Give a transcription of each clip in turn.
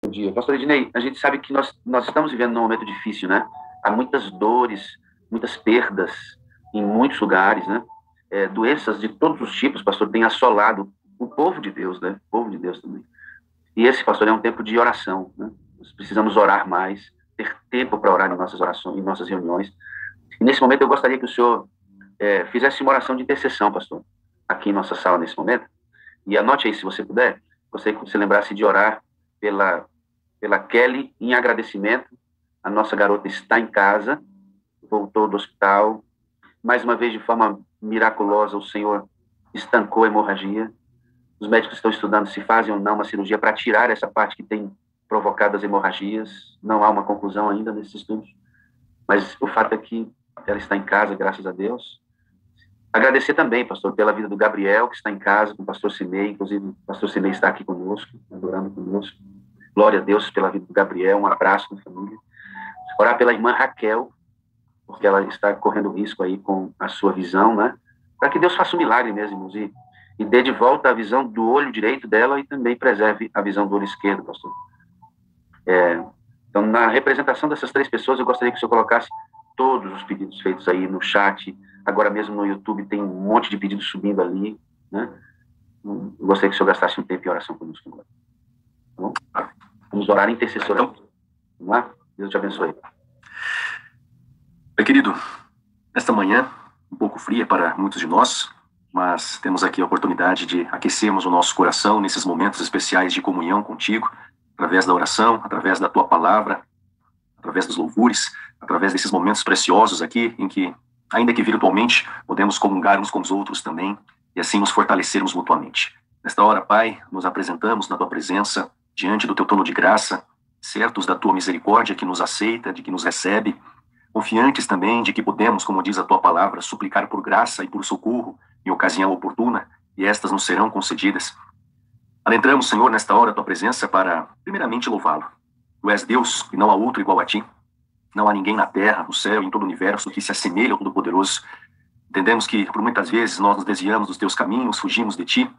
Bom dia. Pastor Ednei, a gente sabe que nós estamos vivendo num momento difícil, né? Há muitas dores, muitas perdas em muitos lugares, né? Doenças de todos os tipos, pastor, têm assolado o povo de Deus, né? O povo de Deus também. E esse, pastor, é um tempo de oração, né? Nós precisamos orar mais, ter tempo para orar em nossas orações, em nossas reuniões. E nesse momento eu gostaria que o senhor fizesse uma oração de intercessão, pastor, aqui em nossa sala nesse momento. E anote aí, se você puder, gostaria que você lembrasse de orar pela, pela Kelly em agradecimento. A nossa garota está em casa, voltou do hospital. Mais uma vez, de forma miraculosa, o Senhor estancou a hemorragia. Os médicos estão estudando se fazem ou não uma cirurgia para tirar essa parte que tem provocado as hemorragias. Não há uma conclusão ainda nesses estudos. Mas o fato é que ela está em casa, graças a Deus. Agradecer também, pastor, pela vida do Gabriel, que está em casa, com o pastor Cimei. Inclusive, o pastor Cimei está aqui conosco, adorando conosco. Glória a Deus pela vida do Gabriel. Um abraço na família. Orar pela irmã Raquel, porque ela está correndo risco aí com a sua visão, né? Para que Deus faça um milagre mesmo, e dê de volta a visão do olho direito dela e também preserve a visão do olho esquerdo, pastor. Então, na representação dessas três pessoas, eu gostaria que o senhor colocasse todos os pedidos feitos aí no chat. Agora mesmo no YouTube tem um monte de pedidos subindo ali, né? Eu gostaria que o senhor gastasse um tempo em oração conosco agora. Tá bom? Vamos orar intercessora. Vamos lá? Deus te abençoe. Meu querido, esta manhã, um pouco fria para muitos de nós, mas temos aqui a oportunidade de aquecermos o nosso coração nesses momentos especiais de comunhão contigo, através da oração, através da tua palavra, através dos louvores, através desses momentos preciosos aqui, em que, ainda que virtualmente, podemos comungar uns com os outros também, e assim nos fortalecermos mutuamente. Nesta hora, Pai, nos apresentamos na tua presença, diante do teu trono de graça, certos da tua misericórdia que nos aceita, de que nos recebe, confiantes também de que podemos, como diz a tua palavra, suplicar por graça e por socorro em ocasião oportuna, e estas nos serão concedidas. Adentramos, Senhor, nesta hora a tua presença para, primeiramente, louvá-lo. Tu és Deus e não há outro igual a ti. Não há ninguém na terra, no céu e em todo o universo que se assemelhe ao Todo-Poderoso. Entendemos que, por muitas vezes, nós nos desviamos dos teus caminhos, fugimos de ti,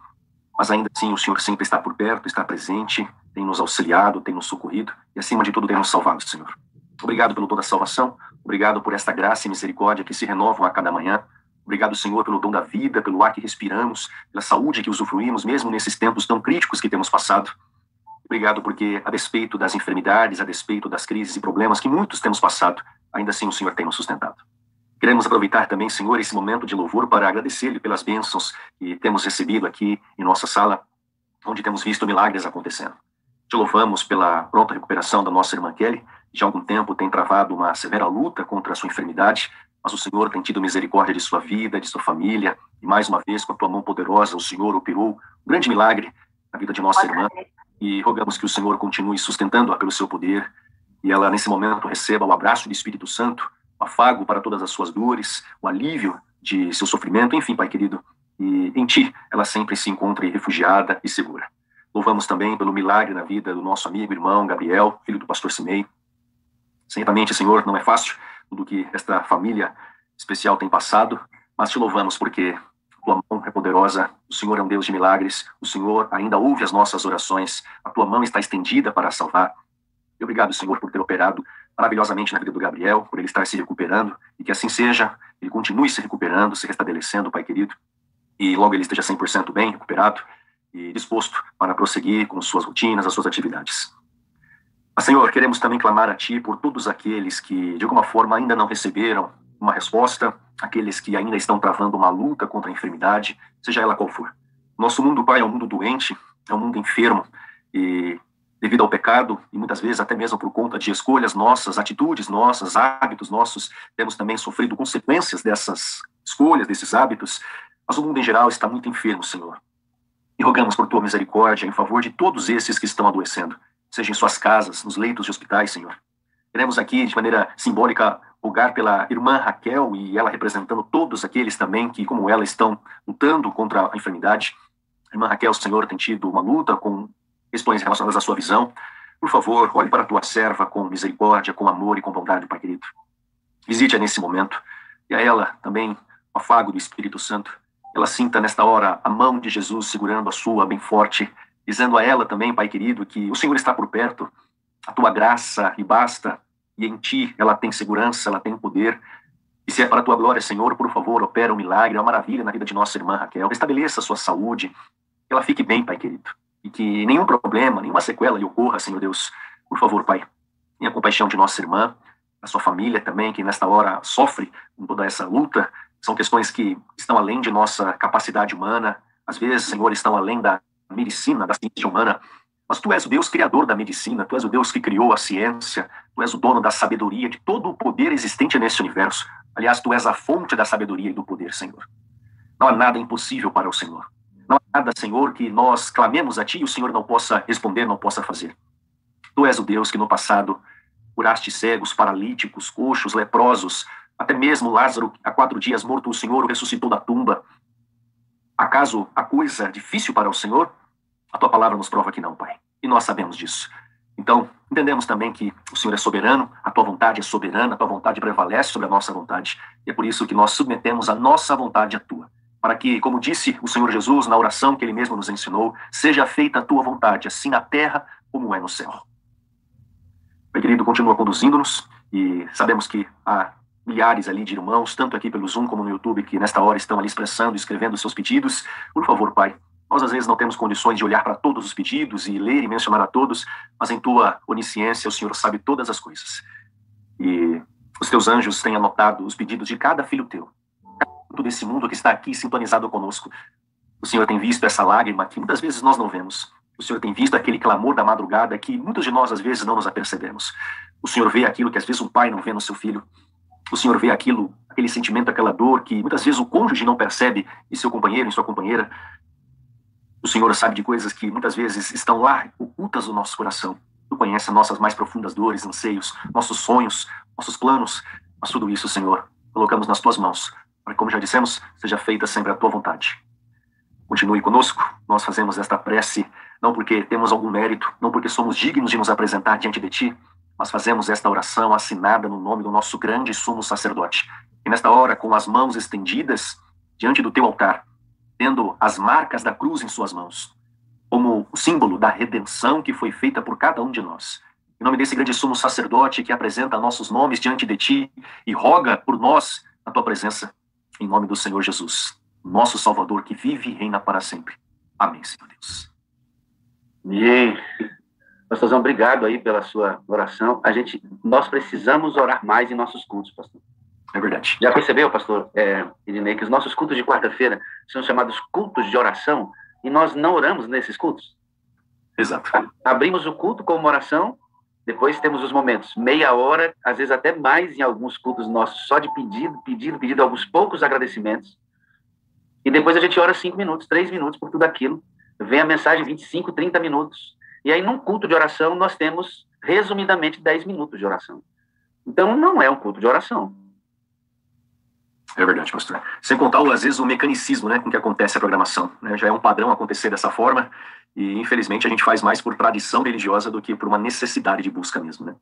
mas ainda assim o Senhor sempre está por perto, está presente, tem nos auxiliado, tem nos socorrido e, acima de tudo, tem nos salvado, Senhor. Obrigado pelo dom da salvação, obrigado por esta graça e misericórdia que se renovam a cada manhã. Obrigado, Senhor, pelo dom da vida, pelo ar que respiramos, pela saúde que usufruímos, mesmo nesses tempos tão críticos que temos passado. Obrigado porque, a despeito das enfermidades, a despeito das crises e problemas que muitos temos passado, ainda assim o Senhor tem nos sustentado. Queremos aproveitar também, Senhor, esse momento de louvor para agradecer-lhe pelas bênçãos que temos recebido aqui em nossa sala, onde temos visto milagres acontecendo. Te louvamos pela pronta recuperação da nossa irmã Kelly. Já há algum tempo tem travado uma severa luta contra a sua enfermidade, mas o Senhor tem tido misericórdia de sua vida, de sua família, e mais uma vez, com a tua mão poderosa, o Senhor operou um grande milagre na vida de nossa irmã, e rogamos que o Senhor continue sustentando-a pelo seu poder, e ela, nesse momento, receba o abraço do Espírito Santo, o afago para todas as suas dores, o alívio de seu sofrimento, enfim, Pai querido, e em Ti ela sempre se encontre refugiada e segura. Louvamos também pelo milagre na vida do nosso amigo, irmão Gabriel, filho do pastor Cimei. Certamente, Senhor, não é fácil tudo que esta família especial tem passado, mas te louvamos porque a tua mão é poderosa, o Senhor é um Deus de milagres, o Senhor ainda ouve as nossas orações, a tua mão está estendida para salvar. E obrigado, Senhor, por ter operado maravilhosamente na vida do Gabriel, por ele estar se recuperando, e que assim seja, ele continue se recuperando, se restabelecendo, Pai querido, e logo ele esteja 100% bem, recuperado, e disposto para prosseguir com suas rotinas, as suas atividades. Mas, Senhor, queremos também clamar a Ti por todos aqueles que, de alguma forma, ainda não receberam uma resposta, aqueles que ainda estão travando uma luta contra a enfermidade, seja ela qual for. Nosso mundo, Pai, é um mundo doente, é um mundo enfermo, e devido ao pecado, e muitas vezes até mesmo por conta de escolhas nossas, atitudes nossas, hábitos nossos, temos também sofrido consequências dessas escolhas, desses hábitos, mas o mundo em geral está muito enfermo, Senhor. E rogamos por tua misericórdia em favor de todos esses que estão adoecendo, seja em suas casas, nos leitos de hospitais, Senhor. Queremos aqui, de maneira simbólica, rogar pela irmã Raquel e ela representando todos aqueles também que, como ela, estão lutando contra a enfermidade. A irmã Raquel, Senhor, tem tido uma luta com questões relacionadas à sua visão. Por favor, olhe para a tua serva com misericórdia, com amor e com bondade, Pai querido. Visite-a nesse momento e a ela também o afago do Espírito Santo. Ela sinta nesta hora a mão de Jesus segurando a sua bem forte dizendo a ela também, Pai querido, que o Senhor está por perto, a tua graça lhe basta, e em ti ela tem segurança, ela tem poder. E se é para a tua glória, Senhor, por favor, opera um milagre, uma maravilha na vida de nossa irmã Raquel. Estabeleça a sua saúde, que ela fique bem, Pai querido. E que nenhum problema, nenhuma sequela lhe ocorra, Senhor Deus. Por favor, Pai, tenha compaixão de nossa irmã, a sua família também, que nesta hora sofre com toda essa luta. São questões que estão além de nossa capacidade humana. Às vezes, Senhor, estão além da medicina, da ciência humana. Mas Tu és o Deus criador da medicina, Tu és o Deus que criou a ciência, Tu és o dono da sabedoria, de todo o poder existente nesse universo. Aliás, Tu és a fonte da sabedoria e do poder, Senhor. Não há nada impossível para o Senhor. Não há nada, Senhor, que nós clamemos a Ti e o Senhor não possa responder, não possa fazer. Tu és o Deus que no passado curaste cegos, paralíticos, coxos, leprosos, até mesmo Lázaro, há 4 dias morto, o Senhor o ressuscitou da tumba. Acaso a coisa difícil para o Senhor? A Tua palavra nos prova que não, Pai. E nós sabemos disso. Então, entendemos também que o Senhor é soberano, a Tua vontade é soberana, a Tua vontade prevalece sobre a nossa vontade. E é por isso que nós submetemos a nossa vontade à Tua. Para que, como disse o Senhor Jesus na oração que Ele mesmo nos ensinou, seja feita a Tua vontade, assim na terra como é no céu. Pai querido, continua conduzindo-nos e sabemos que há milhares ali de irmãos, tanto aqui pelo Zoom como no YouTube, que nesta hora estão ali expressando, escrevendo seus pedidos. Por favor, Pai, nós às vezes não temos condições de olhar para todos os pedidos e ler e mencionar a todos, mas em Tua onisciência o Senhor sabe todas as coisas. E os Teus anjos têm anotado os pedidos de cada filho Teu, todo esse mundo que está aqui sintonizado conosco. O Senhor tem visto essa lágrima que muitas vezes nós não vemos. O Senhor tem visto aquele clamor da madrugada que muitos de nós às vezes não nos apercebemos. O Senhor vê aquilo que às vezes um pai não vê no seu filho. O Senhor vê aquilo, aquele sentimento, aquela dor que muitas vezes o cônjuge não percebe em seu companheiro, em sua companheira. O Senhor sabe de coisas que muitas vezes estão lá, ocultas no nosso coração. Tu conheces nossas mais profundas dores, anseios, nossos sonhos, nossos planos. Mas tudo isso, Senhor, colocamos nas Tuas mãos, para que, como já dissemos, seja feita sempre a Tua vontade. Continue conosco. Nós fazemos esta prece não porque temos algum mérito, não porque somos dignos de nos apresentar diante de Ti, mas fazemos esta oração assinada no nome do nosso grande sumo sacerdote. E nesta hora, com as mãos estendidas diante do Teu altar, tendo as marcas da cruz em suas mãos, como o símbolo da redenção que foi feita por cada um de nós. Em nome desse grande sumo sacerdote que apresenta nossos nomes diante de Ti e roga por nós na Tua presença, em nome do Senhor Jesus, nosso Salvador que vive e reina para sempre. Amém, Senhor Deus. Amém. Pastorzão, obrigado aí pela sua oração. Nós precisamos orar mais em nossos cultos, pastor. É verdade. Já percebeu, pastor Ednei, que os nossos cultos de quarta-feira são chamados cultos de oração e nós não oramos nesses cultos? Exato. Abrimos o culto com uma oração, depois temos os momentos, meia hora, às vezes até mais em alguns cultos nossos, só de pedido, alguns poucos agradecimentos. E depois a gente ora 5 minutos, 3 minutos por tudo aquilo. Vem a mensagem 25, 30 minutos. E aí, num culto de oração, nós temos, resumidamente, 10 minutos de oração. Então, não é um culto de oração. É verdade, pastor. Sem contar, às vezes, o mecanicismo, né, com que acontece a programação. Né? Já é um padrão acontecer dessa forma. E, infelizmente, a gente faz mais por tradição religiosa do que por uma necessidade de busca mesmo, né?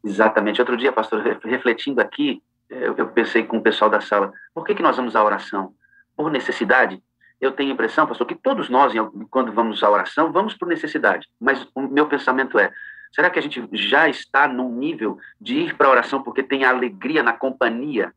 Exatamente. Outro dia, pastor, refletindo aqui, eu pensei com o pessoal da sala, por que nós vamos à oração? Por necessidade? Eu tenho a impressão, pastor, que todos nós, quando vamos à oração, vamos por necessidade. Mas o meu pensamento é, será que a gente já está num nível de ir para a oração porque tem alegria na companhia,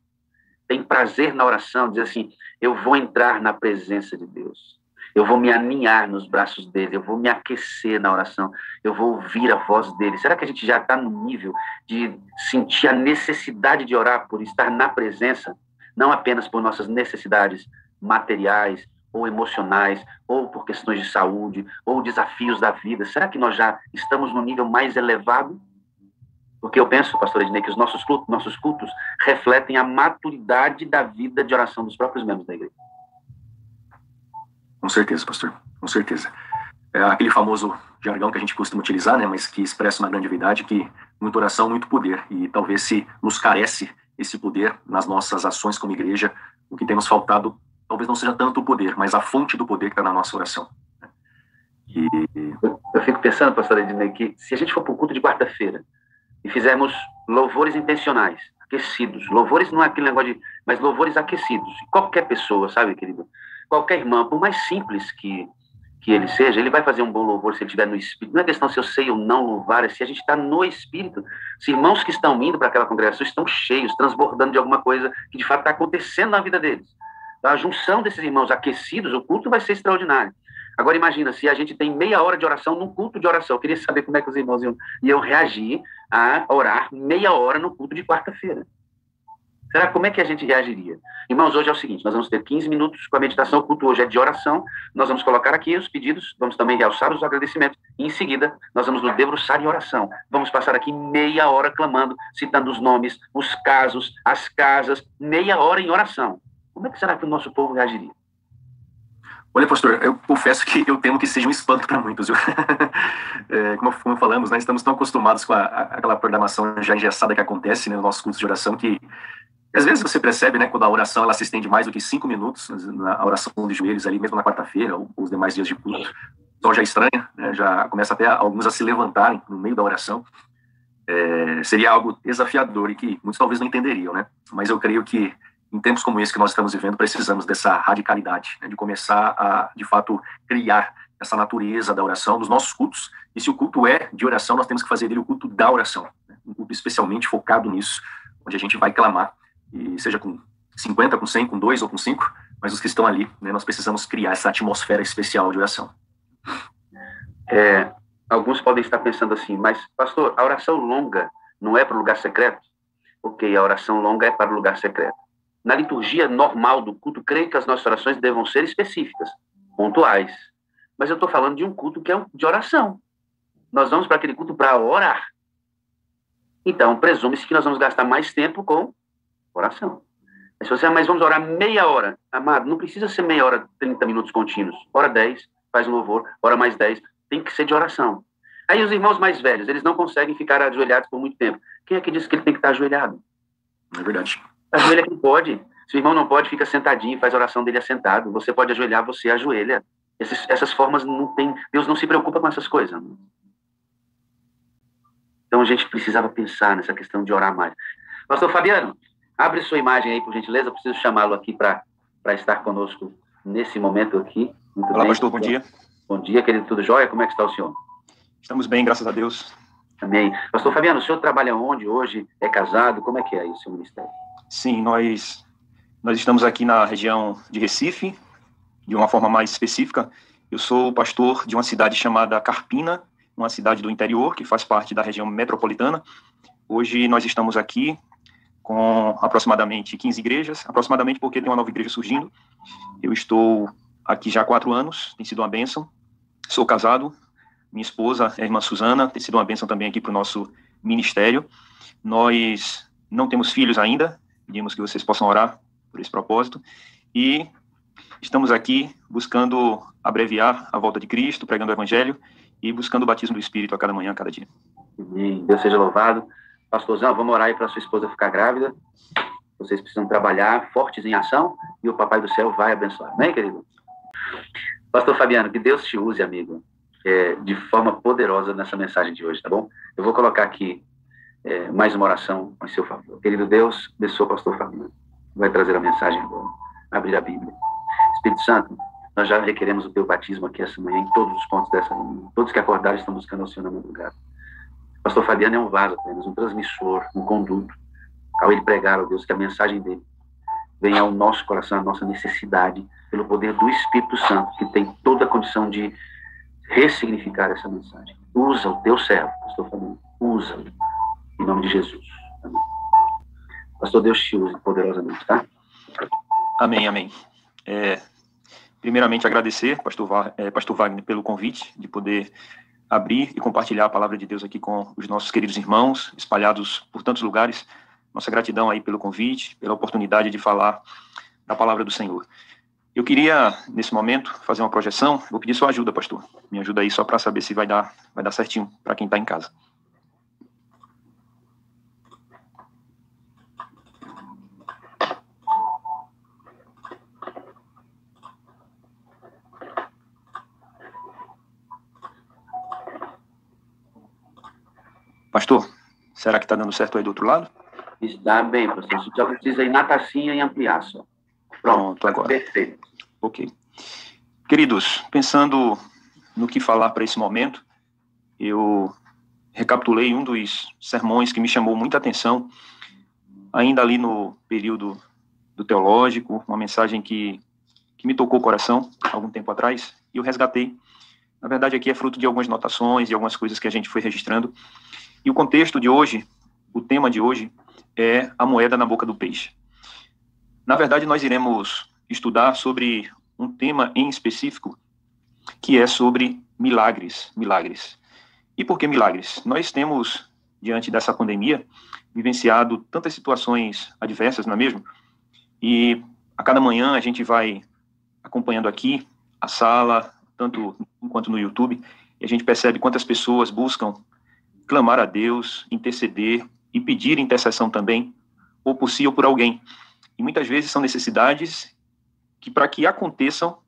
tem prazer na oração, dizer assim, eu vou entrar na presença de Deus, eu vou me aninhar nos braços dele, eu vou me aquecer na oração, eu vou ouvir a voz dele. Será que a gente já está no nível de sentir a necessidade de orar por estar na presença, não apenas por nossas necessidades materiais, ou emocionais, ou por questões de saúde, ou desafios da vida? Será que nós já estamos no nível mais elevado? Porque eu penso, pastor Ednei, que os nossos cultos refletem a maturidade da vida de oração dos próprios membros da igreja. Com certeza, pastor, com certeza. É aquele famoso jargão que a gente costuma utilizar, né, mas que expressa uma grande verdade, que muita oração, muito poder, e talvez se nos carece esse poder nas nossas ações como igreja, o que temos faltado talvez não seja tanto o poder, mas a fonte do poder que está na nossa oração. Eu fico pensando, pastor Ednei, que se a gente for para o culto de quarta-feira e fizermos louvores intencionais, aquecidos, louvores não é aquele negócio mas louvores aquecidos, qualquer pessoa, sabe, querido? Qualquer irmã, por mais simples que que ele seja, ele vai fazer um bom louvor se ele estiver no Espírito. Não é questão se eu sei ou não louvar, é se a gente está no Espírito. Se irmãos que estão indo para aquela congregação estão cheios, transbordando de alguma coisa que de fato está acontecendo na vida deles. Então, a junção desses irmãos aquecidos, o culto vai ser extraordinário. Agora imagina, se a gente tem meia hora de oração num culto de oração, eu queria saber como é que os irmãos iam reagir a orar meia hora no culto de quarta-feira. Será como é que a gente reagiria? Irmãos, hoje é o seguinte, nós vamos ter 15 minutos com a meditação, o culto hoje é de oração, nós vamos colocar aqui os pedidos, vamos também realçar os agradecimentos, e em seguida nós vamos nos debruçar em oração. Vamos passar aqui meia hora clamando, citando os nomes, os casos, as casas, meia hora em oração. Como é que será que o nosso povo reagiria? Olha, pastor, eu confesso que eu temo que seja um espanto para muitos. Como falamos, né, estamos tão acostumados com aquela programação já engessada que acontece, né, no nosso curso de oração, que às vezes você percebe, né, quando a oração ela se estende mais do que 5 minutos, na oração de joelhos ali, mesmo na quarta-feira, ou os demais dias de culto, o pessoal já estranha, né, já começa até alguns a se levantarem no meio da oração. Seria algo desafiador e que muitos talvez não entenderiam, né? Mas eu creio que em tempos como esse que nós estamos vivendo, precisamos dessa radicalidade, né, de começar a, de fato, criar essa natureza da oração nos nossos cultos. E se o culto é de oração, nós temos que fazer dele o culto da oração, né? Um culto especialmente focado nisso, onde a gente vai clamar, e seja com 50, com 100, com 2 ou com 5, mas os que estão ali, né, nós precisamos criar essa atmosfera especial de oração. Alguns podem estar pensando assim, mas, pastor, a oração longa não é para o lugar secreto? Ok, a oração longa é para o lugar secreto. Na liturgia normal do culto, creio que as nossas orações devam ser específicas, pontuais. Mas eu estou falando de um culto que é de oração. Nós vamos para aquele culto para orar. Então, presume-se que nós vamos gastar mais tempo com oração. Mas se você, mas vamos orar meia hora. Amado, não precisa ser meia hora, 30 minutos contínuos. Ora 10, faz um louvor, ora mais 10. Tem que ser de oração. Aí os irmãos mais velhos, eles não conseguem ficar ajoelhados por muito tempo. Quem é que disse que ele tem que estar ajoelhado? É verdade. Ajoelha quem pode. Se o irmão não pode, fica sentadinho, faz a oração dele assentado. Você pode ajoelhar, você ajoelha. Essas formas não tem... Deus não se preocupa com essas coisas. Então a gente precisava pensar nessa questão de orar mais. Pastor Fabiano, abre sua imagem aí, por gentileza. Eu preciso chamá-lo aqui para estar conosco nesse momento aqui. Muito Olá, bem. Pastor, bom dia. Bom dia, querido. Tudo jóia? Como é que está o senhor? Estamos bem, graças a Deus. Amém. Pastor Fabiano, o senhor trabalha onde hoje? É casado? Como é que é aí o seu ministério? Sim, nós estamos aqui na região de Recife, de uma forma mais específica. Eu sou pastor de uma cidade chamada Carpina, uma cidade do interior, que faz parte da região metropolitana. Hoje nós estamos aqui com aproximadamente 15 igrejas, aproximadamente porque tem uma nova igreja surgindo. Eu estou aqui já há 4 anos, tem sido uma bênção. Sou casado, minha esposa é a irmã Suzana, tem sido uma bênção também aqui para o nosso ministério. Nós não temos filhos ainda, pedimos que vocês possam orar por esse propósito. E estamos aqui buscando abreviar a volta de Cristo, pregando o Evangelho e buscando o batismo do Espírito a cada manhã, a cada dia. Amém. Deus seja louvado. Pastorzão, vamos orar aí para sua esposa ficar grávida. Vocês precisam trabalhar fortes em ação e o Papai do Céu vai abençoar. Amém, querido? Pastor Fabiano, que Deus te use, amigo, de forma poderosa nessa mensagem de hoje, tá bom? Eu vou colocar aqui mais uma oração em seu favor. Querido Deus, abençoa o pastor Fabiano. Vai trazer a mensagem agora. Abrir a Bíblia. Espírito Santo, nós já requeremos o teu batismo aqui essa manhã, em todos os pontos dessa manhã. Todos que acordaram estão buscando o Senhor na madrugada. Pastor Fabiano é um vaso apenas, um transmissor, um conduto. Ao ele pregar, ó Deus, que a mensagem dele venha ao nosso coração, a nossa necessidade, pelo poder do Espírito Santo, que tem toda a condição de ressignificar essa mensagem. Usa o teu servo, pastor Fabiano. Usa-o. Em nome de Jesus. Amém. Pastor, Deus te use poderosamente, tá? Amém, amém. Primeiramente, agradecer, pastor Wagner, pelo convite de poder abrir e compartilhar a palavra de Deus aqui com os nossos queridos irmãos, espalhados por tantos lugares. Nossa gratidão aí pelo convite, pela oportunidade de falar da palavra do Senhor. Eu queria, nesse momento, fazer uma projeção. Vou pedir sua ajuda, pastor. Me ajuda aí só para saber se vai dar certinho para quem está em casa. Pastor, será que está dando certo aí do outro lado? Está bem, pastor. Você só precisa ir na tacinha e ampliar só. Pronto, agora. Perfeito. Ok. Queridos, pensando no que falar para esse momento, eu recapitulei um dos sermões que me chamou muita atenção, ainda ali no período do teológico, uma mensagem que me tocou o coração algum tempo atrás, e eu resgatei. Na verdade, aqui é fruto de algumas notações e algumas coisas que a gente foi registrando. E o contexto de hoje, o tema de hoje, é a moeda na boca do peixe. Na verdade, nós iremos estudar sobre um tema em específico, que é sobre milagres. Milagres. E por que milagres? Nós temos, diante dessa pandemia, vivenciado tantas situações adversas, não é mesmo? E a cada manhã a gente vai acompanhando aqui a sala, tanto quanto no YouTube, e a gente percebe quantas pessoas buscam clamar a Deus, interceder e pedir intercessão também, ou por si ou por alguém. E muitas vezes são necessidades que, para que aconteçam,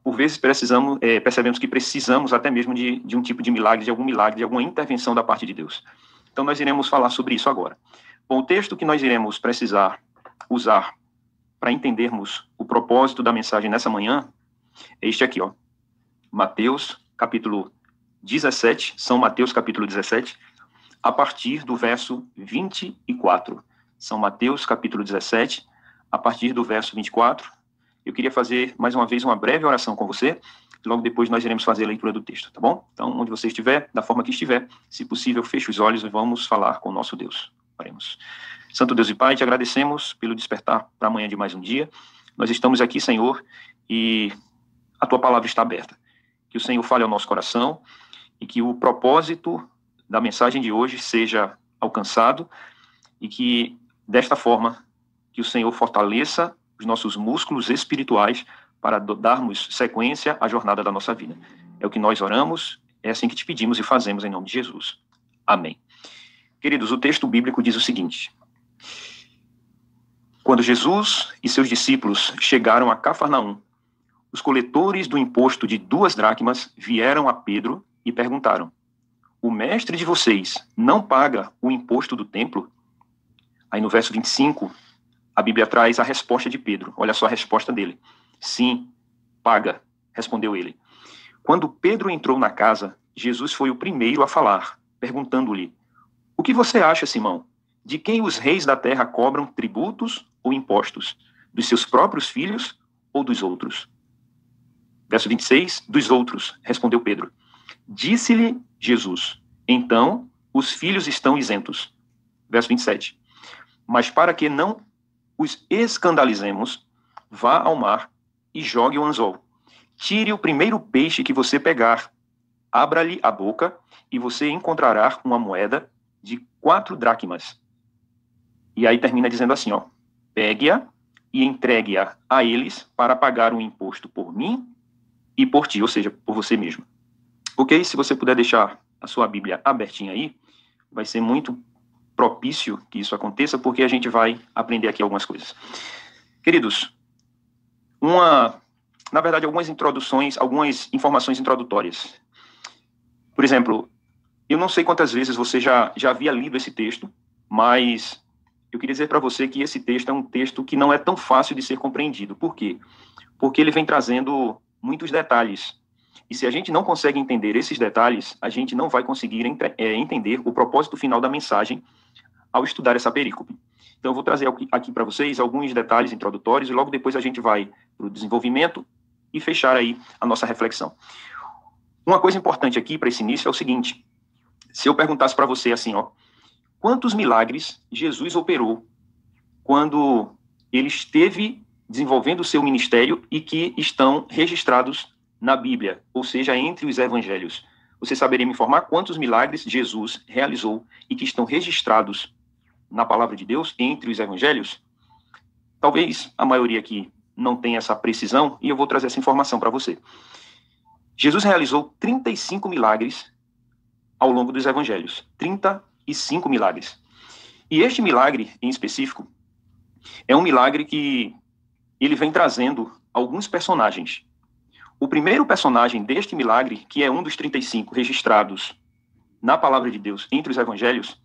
por vezes percebemos que precisamos até mesmo de um tipo de milagre, de alguma intervenção da parte de Deus. Então nós iremos falar sobre isso agora. Bom, o texto que nós iremos precisar usar para entendermos o propósito da mensagem nessa manhã é este aqui, ó. Mateus, capítulo 17, São Mateus, capítulo 17, a partir do verso 24. São Mateus, capítulo 17, a partir do verso 24. Eu queria fazer, mais uma vez, uma breve oração com você, e logo depois nós iremos fazer a leitura do texto, tá bom? Então, onde você estiver, da forma que estiver, se possível, feche os olhos e vamos falar com o nosso Deus. Oremos. Santo Deus e Pai, te agradecemos pelo despertar para amanhã de mais um dia. Nós estamos aqui, Senhor, e a Tua palavra está aberta. Que o Senhor fale ao nosso coração e que o propósito da mensagem de hoje seja alcançado e que, desta forma, que o Senhor fortaleça os nossos músculos espirituais para darmos sequência à jornada da nossa vida. É o que nós oramos, é assim que te pedimos e fazemos em nome de Jesus. Amém. Queridos, o texto bíblico diz o seguinte: quando Jesus e seus discípulos chegaram a Cafarnaum, os coletores do imposto de 2 dracmas vieram a Pedro e perguntaram: o mestre de vocês não paga o imposto do templo? Aí no verso 25, a Bíblia traz a resposta de Pedro. Olha só a resposta dele. Sim, paga, respondeu ele. Quando Pedro entrou na casa, Jesus foi o primeiro a falar, perguntando-lhe: o que você acha, Simão? De quem os reis da terra cobram tributos ou impostos? Dos seus próprios filhos ou dos outros? Verso 26, dos outros, respondeu Pedro. Disse-lhe Jesus: então os filhos estão isentos. Verso 27, mas para que não os escandalizemos, vá ao mar e jogue o anzol. Tire o primeiro peixe que você pegar, abra-lhe a boca e você encontrará uma moeda de 4 dracmas. E aí termina dizendo assim, ó: pegue-a e entregue-a a eles para pagar o imposto por mim e por ti, ou seja, por você mesmo. Ok? Se você puder deixar a sua Bíblia abertinha aí, vai ser muito propício que isso aconteça, porque a gente vai aprender aqui algumas coisas. Queridos, na verdade, algumas informações introdutórias. Por exemplo, eu não sei quantas vezes você já havia lido esse texto, mas eu queria dizer para você que esse texto é um texto que não é tão fácil de ser compreendido. Por quê? Porque ele vem trazendo muitos detalhes. E se a gente não consegue entender esses detalhes, a gente não vai conseguir entender o propósito final da mensagem ao estudar essa perícope. Então, eu vou trazer aqui para vocês alguns detalhes introdutórios e logo depois a gente vai para o desenvolvimento e fechar aí a nossa reflexão. Uma coisa importante aqui para esse início é o seguinte: se eu perguntasse para você assim, ó, quantos milagres Jesus operou quando ele esteve desenvolvendo o seu ministério e que estão registrados na Bíblia, ou seja, entre os evangelhos? Você saberia me informar quantos milagres Jesus realizou e que estão registrados na palavra de Deus entre os evangelhos? Talvez a maioria aqui não tenha essa precisão e eu vou trazer essa informação para você. Jesus realizou 35 milagres ao longo dos evangelhos. 35 milagres. E este milagre, em específico, é um milagre que ele vem trazendo alguns personagens. O primeiro personagem deste milagre, que é um dos 35 registrados na palavra de Deus entre os evangelhos,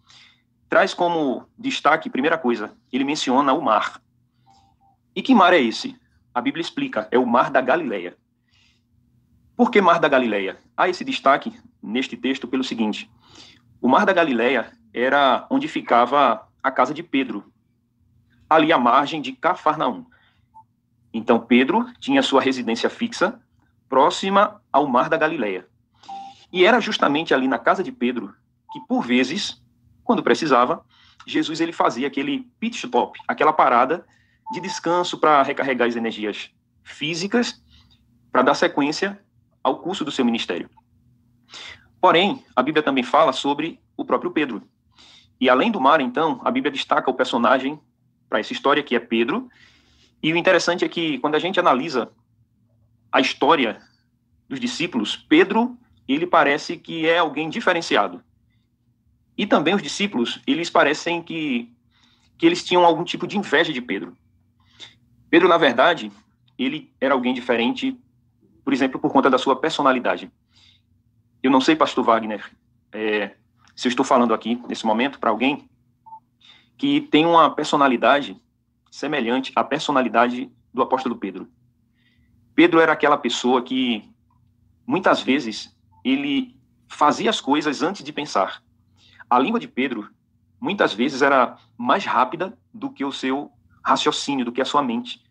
traz como destaque, primeira coisa, ele menciona o mar. E que mar é esse? A Bíblia explica, é o mar da Galileia. Por que Mar da Galileia? Há esse destaque neste texto pelo seguinte: o Mar da Galileia era onde ficava a casa de Pedro, ali à margem de Cafarnaum. Então, Pedro tinha sua residência fixa próxima ao Mar da Galileia. E era justamente ali na casa de Pedro que, por vezes, quando precisava, Jesus ele fazia aquele pit stop, aquela parada de descanso para recarregar as energias físicas, para dar sequência ao curso do seu ministério. Porém, a Bíblia também fala sobre o próprio Pedro. E além do mar, então, a Bíblia destaca o personagem para essa história, que é Pedro. E o interessante é que, quando a gente analisa a história dos discípulos, Pedro, ele parece que é alguém diferenciado. E também os discípulos, eles parecem que eles tinham algum tipo de inveja de Pedro. Pedro, na verdade, ele era alguém diferente, por exemplo, por conta da sua personalidade. Eu não sei, pastor Wagner, se eu estou falando aqui, nesse momento, para alguém que tem uma personalidade semelhante à personalidade do apóstolo Pedro. Pedro era aquela pessoa que, muitas vezes, ele fazia as coisas antes de pensar. A língua de Pedro, muitas vezes, era mais rápida do que o seu raciocínio, do que a sua mente.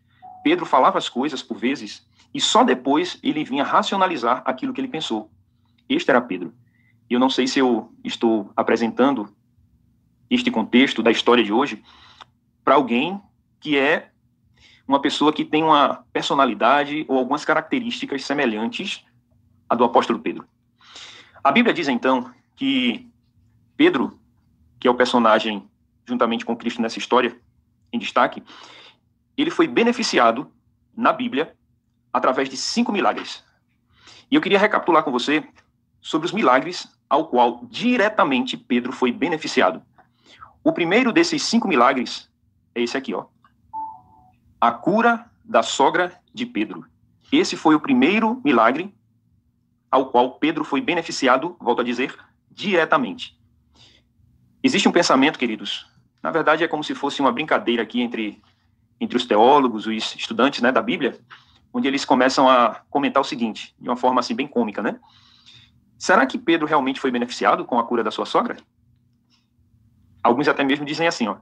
Pedro falava as coisas, por vezes, e só depois ele vinha racionalizar aquilo que ele pensou. Este era Pedro. Eu não sei se eu estou apresentando este contexto da história de hoje para alguém que é uma pessoa que tem uma personalidade ou algumas características semelhantes à do apóstolo Pedro. A Bíblia diz, então, que Pedro, que é o personagem juntamente com Cristo nessa história, em destaque, ele foi beneficiado na Bíblia através de 5 milagres. E eu queria recapitular com você sobre os milagres ao qual diretamente Pedro foi beneficiado. O primeiro desses 5 milagres é esse aqui, ó. A cura da sogra de Pedro. Esse foi o primeiro milagre ao qual Pedro foi beneficiado, volto a dizer, diretamente. Existe um pensamento, queridos, na verdade é como se fosse uma brincadeira aqui entre os teólogos, os estudantes, né, da Bíblia, onde eles começam a comentar o seguinte, de uma forma assim bem cômica, né? Será que Pedro realmente foi beneficiado com a cura da sua sogra? Alguns até mesmo dizem assim, ó,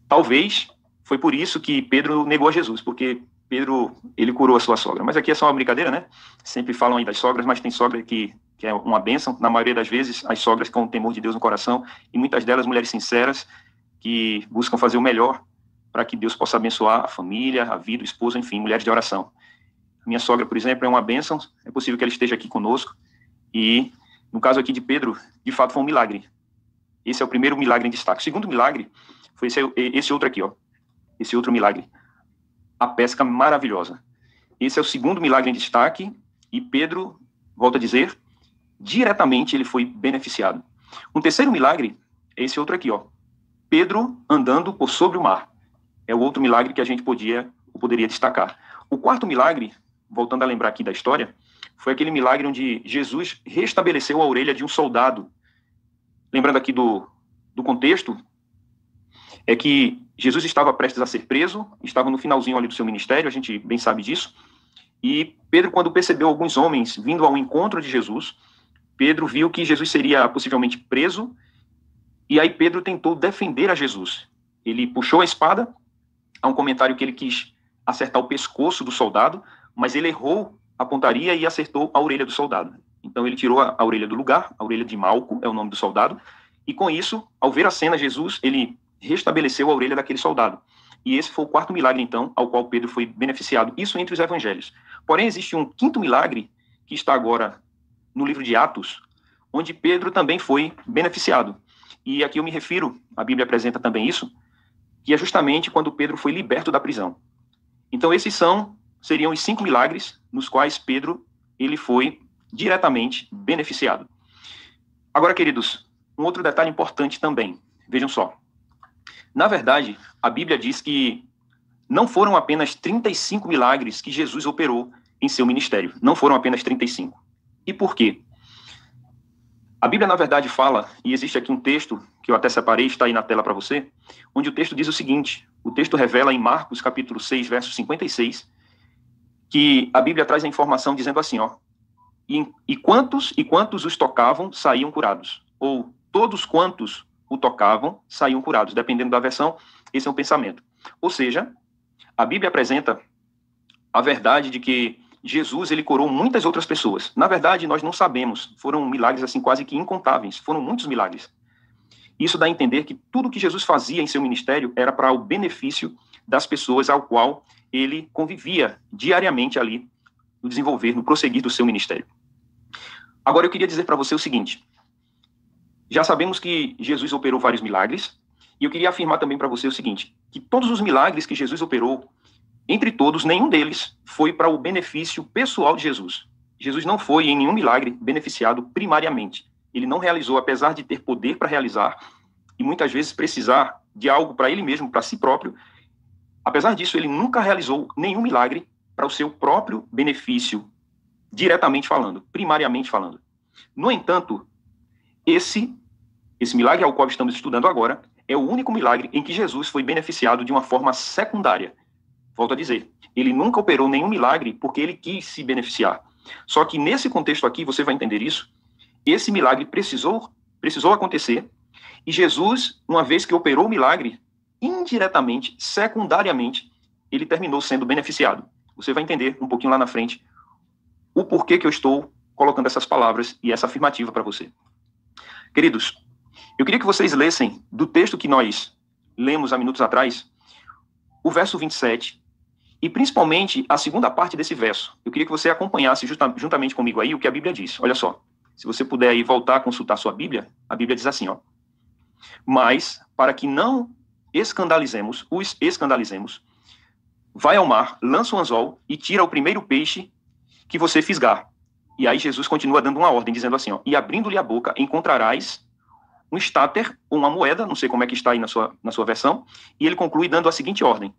talvez foi por isso que Pedro negou a Jesus, porque Pedro, ele curou a sua sogra. Mas aqui é só uma brincadeira, né? Sempre falam aí das sogras, mas tem sogra que é uma bênção. Na maioria das vezes, as sogras com o temor de Deus no coração, e muitas delas mulheres sinceras, que buscam fazer o melhor para que Deus possa abençoar a família, a vida, o esposo, enfim, mulheres de oração. Minha sogra, por exemplo, é uma bênção, é possível que ela esteja aqui conosco, e no caso aqui de Pedro, de fato foi um milagre. Esse é o primeiro milagre em destaque. O segundo milagre foi esse outro aqui, ó. Esse outro milagre. A pesca maravilhosa. Esse é o segundo milagre em destaque, e Pedro, volto a dizer, diretamente ele foi beneficiado. Um terceiro milagre é esse outro aqui, ó. Pedro andando por sobre o mar. É o outro milagre que a gente poderia destacar. O quarto milagre, voltando a lembrar aqui da história, foi aquele milagre onde Jesus restabeleceu a orelha de um soldado. Lembrando aqui do contexto, é que Jesus estava prestes a ser preso, estava no finalzinho ali do seu ministério, a gente bem sabe disso, e Pedro, quando percebeu alguns homens vindo ao encontro de Jesus, Pedro viu que Jesus seria possivelmente preso, e aí Pedro tentou defender a Jesus. Ele puxou a espada, há um comentário que ele quis acertar o pescoço do soldado, mas ele errou a pontaria e acertou a orelha do soldado. Então ele tirou a orelha do lugar, a orelha de Malco é o nome do soldado, e com isso, ao ver a cena, Jesus, ele restabeleceu a orelha daquele soldado. E esse foi o quarto milagre, então, ao qual Pedro foi beneficiado. Isso entre os evangelhos. Porém, existe um quinto milagre, que está agora no livro de Atos, onde Pedro também foi beneficiado. E aqui eu me refiro, a Bíblia apresenta também isso, que é justamente quando Pedro foi liberto da prisão. Então, esses seriam os 5 milagres nos quais Pedro, ele foi diretamente beneficiado. Agora, queridos, um outro detalhe importante também. Vejam só. Na verdade, a Bíblia diz que não foram apenas 35 milagres que Jesus operou em seu ministério. Não foram apenas 35. E por quê? A Bíblia, na verdade, fala, e existe aqui um texto, que eu até separei, está aí na tela para você, onde o texto diz o seguinte, o texto revela em Marcos, capítulo 6, verso 56, que a Bíblia traz a informação dizendo assim, ó, e quantos os tocavam saíam curados, ou todos quantos o tocavam saíam curados, dependendo da versão, esse é um pensamento. Ou seja, a Bíblia apresenta a verdade de que Jesus, ele curou muitas outras pessoas. Na verdade, nós não sabemos, foram milagres assim quase que incontáveis, foram muitos milagres. Isso dá a entender que tudo que Jesus fazia em seu ministério era para o benefício das pessoas ao qual ele convivia diariamente ali, no desenvolver, no prosseguir do seu ministério. Agora, eu queria dizer para você o seguinte, já sabemos que Jesus operou vários milagres, e eu queria afirmar também para você o seguinte, que todos os milagres que Jesus operou, entre todos, nenhum deles foi para o benefício pessoal de Jesus. Jesus não foi em nenhum milagre beneficiado primariamente. Ele não realizou, apesar de ter poder para realizar, e muitas vezes precisar de algo para ele mesmo, para si próprio, apesar disso, ele nunca realizou nenhum milagre para o seu próprio benefício, diretamente falando, primariamente falando. No entanto, esse milagre ao qual estamos estudando agora é o único milagre em que Jesus foi beneficiado de uma forma secundária. Volto a dizer, ele nunca operou nenhum milagre porque ele quis se beneficiar. Só que nesse contexto aqui, você vai entender isso, esse milagre precisou acontecer, e Jesus, uma vez que operou o milagre, indiretamente, secundariamente, ele terminou sendo beneficiado. Você vai entender um pouquinho lá na frente o porquê que eu estou colocando essas palavras e essa afirmativa para você. Queridos, eu queria que vocês lessem do texto que nós lemos há minutos atrás, o verso 27, e principalmente a segunda parte desse verso. Eu queria que você acompanhasse juntamente comigo aí o que a Bíblia diz. Olha só, se você puder aí voltar a consultar sua Bíblia, a Bíblia diz assim, ó. Mas, para que não os escandalizemos, vai ao mar, lança o anzol e tira o primeiro peixe que você fisgar. E aí Jesus continua dando uma ordem, dizendo assim, ó, e abrindo-lhe a boca, encontrarás um estáter, ou uma moeda, não sei como é que está aí na sua versão, e ele conclui dando a seguinte ordem,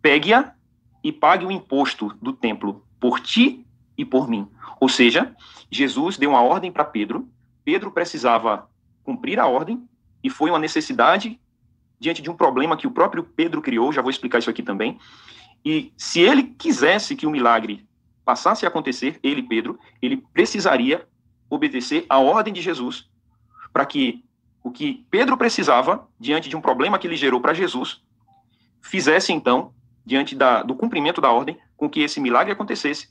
pegue-a e pague o imposto do templo por ti e por mim. Ou seja, Jesus deu uma ordem para Pedro, Pedro precisava cumprir a ordem, e foi uma necessidade diante de um problema que o próprio Pedro criou, já vou explicar isso aqui também, e se ele quisesse que o milagre passasse a acontecer, ele, Pedro, ele precisaria obedecer à ordem de Jesus, para que o que Pedro precisava, diante de um problema que ele gerou para Jesus, fizesse então, diante do cumprimento da ordem, com que esse milagre acontecesse,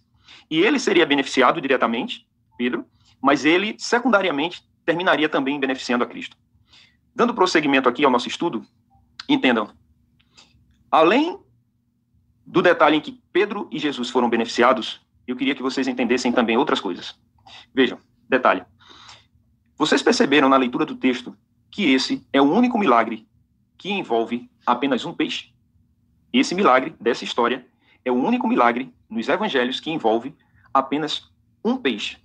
e ele seria beneficiado diretamente, Pedro, mas ele, secundariamente, terminaria também beneficiando a Cristo. Dando prosseguimento aqui ao nosso estudo, entendam, além do detalhe em que Pedro e Jesus foram beneficiados, eu queria que vocês entendessem também outras coisas. Vejam, detalhe. Vocês perceberam na leitura do texto que esse é o único milagre que envolve apenas um peixe? Esse milagre dessa história é o único milagre nos evangelhos que envolve apenas um peixe.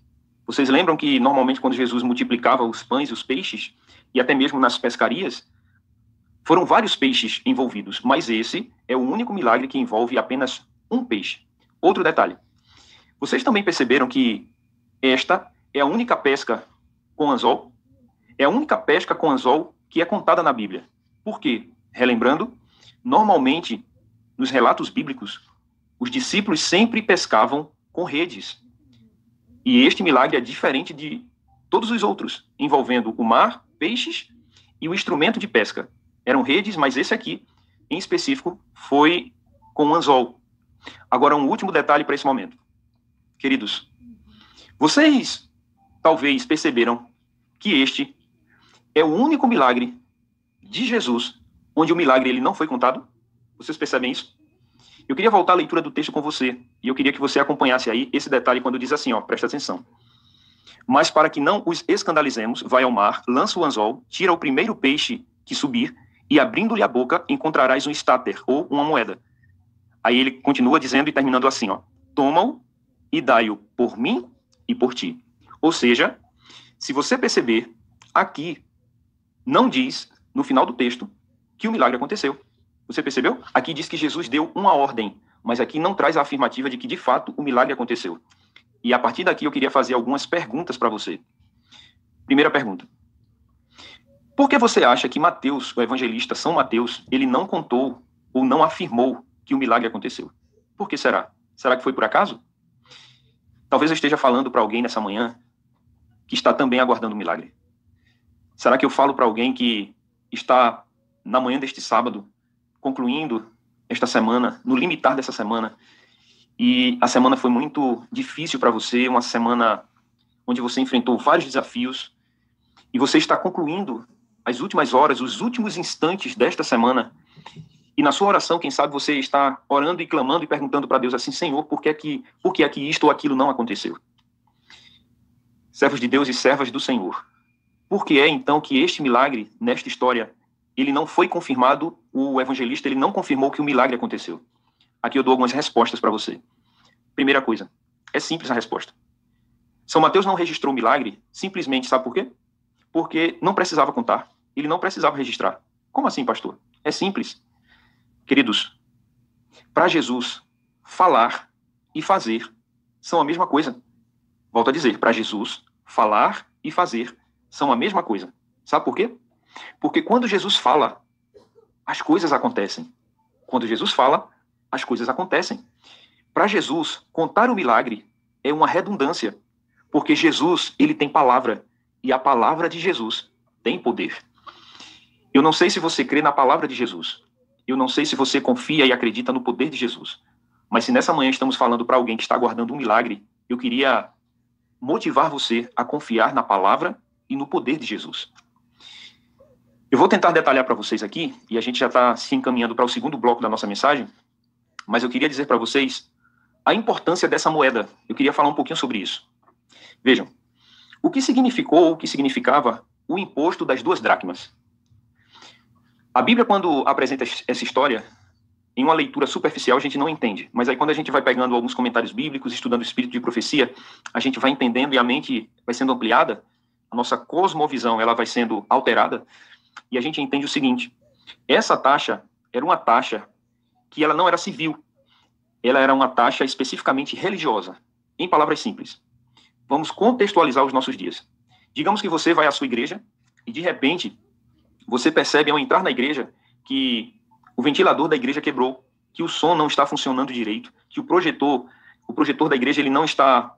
Vocês lembram que normalmente quando Jesus multiplicava os pães e os peixes, e até mesmo nas pescarias, foram vários peixes envolvidos, mas esse é o único milagre que envolve apenas um peixe. Outro detalhe. Vocês também perceberam que esta é a única pesca com anzol? É a única pesca com anzol que é contada na Bíblia. Por quê? Relembrando, normalmente, nos relatos bíblicos, os discípulos sempre pescavam com redes. E este milagre é diferente de todos os outros, envolvendo o mar, peixes e o instrumento de pesca. Eram redes, mas esse aqui, em específico, foi com anzol. Agora, um último detalhe para esse momento. Queridos, vocês talvez perceberam que este é o único milagre de Jesus onde o milagre ele não foi contado? Vocês percebem isso? Eu queria voltar à leitura do texto com você, e eu queria que você acompanhasse aí esse detalhe quando diz assim, ó, presta atenção. Mas para que não os escandalizemos, vai ao mar, lança o anzol, tira o primeiro peixe que subir, e abrindo-lhe a boca, encontrarás um estáter, ou uma moeda. Aí ele continua dizendo e terminando assim, ó, toma-o e dai-o por mim e por ti. Ou seja, se você perceber, aqui não diz, no final do texto, que o milagre aconteceu. Você percebeu? Aqui diz que Jesus deu uma ordem, mas aqui não traz a afirmativa de que, de fato, o milagre aconteceu. E a partir daqui eu queria fazer algumas perguntas para você. Primeira pergunta. Por que você acha que Mateus, o evangelista São Mateus, ele não contou ou não afirmou que o milagre aconteceu? Por que será? Será que foi por acaso? Talvez eu esteja falando para alguém nessa manhã que está também aguardando um milagre. Será que eu falo para alguém que está na manhã deste sábado, concluindo esta semana, no limitar dessa semana, e a semana foi muito difícil para você, uma semana onde você enfrentou vários desafios, e você está concluindo as últimas horas, os últimos instantes desta semana, e na sua oração, quem sabe você está orando e clamando e perguntando para Deus assim: Senhor, por que é que isto ou aquilo não aconteceu? Servos de Deus e servas do Senhor, por que é então que este milagre, nesta história, ele não foi confirmado, o evangelista ele não confirmou que o milagre aconteceu? Aqui eu dou algumas respostas para você. Primeira coisa, é simples a resposta. São Mateus não registrou o milagre simplesmente, sabe por quê? Porque não precisava contar, ele não precisava registrar. Como assim, pastor? É simples. Queridos, para Jesus, falar e fazer são a mesma coisa. Volto a dizer, para Jesus, falar e fazer são a mesma coisa. Sabe por quê? Porque quando Jesus fala, as coisas acontecem. Quando Jesus fala, as coisas acontecem. Para Jesus, contar o milagre é uma redundância, porque Jesus, ele tem palavra, e a palavra de Jesus tem poder. Eu não sei se você crê na palavra de Jesus. Eu não sei se você confia e acredita no poder de Jesus. Mas se nessa manhã estamos falando para alguém que está aguardando um milagre, eu queria motivar você a confiar na palavra e no poder de Jesus. Eu vou tentar detalhar para vocês aqui, e a gente já está se encaminhando para o segundo bloco da nossa mensagem, mas eu queria dizer para vocês a importância dessa moeda. Eu queria falar um pouquinho sobre isso. Vejam, o que significou, o que significava o imposto das 2 dracmas? A Bíblia, quando apresenta essa história, em uma leitura superficial, a gente não entende. Mas aí, quando a gente vai pegando alguns comentários bíblicos, estudando o espírito de profecia, a gente vai entendendo e a mente vai sendo ampliada, a nossa cosmovisão ela vai sendo alterada, e a gente entende o seguinte: essa taxa era uma taxa que ela não era civil, ela era uma taxa especificamente religiosa. Em palavras simples, vamos contextualizar os nossos dias. Digamos que você vai à sua igreja e, de repente, você percebe ao entrar na igreja que o ventilador da igreja quebrou, que o som não está funcionando direito, que o projetor da igreja ele não está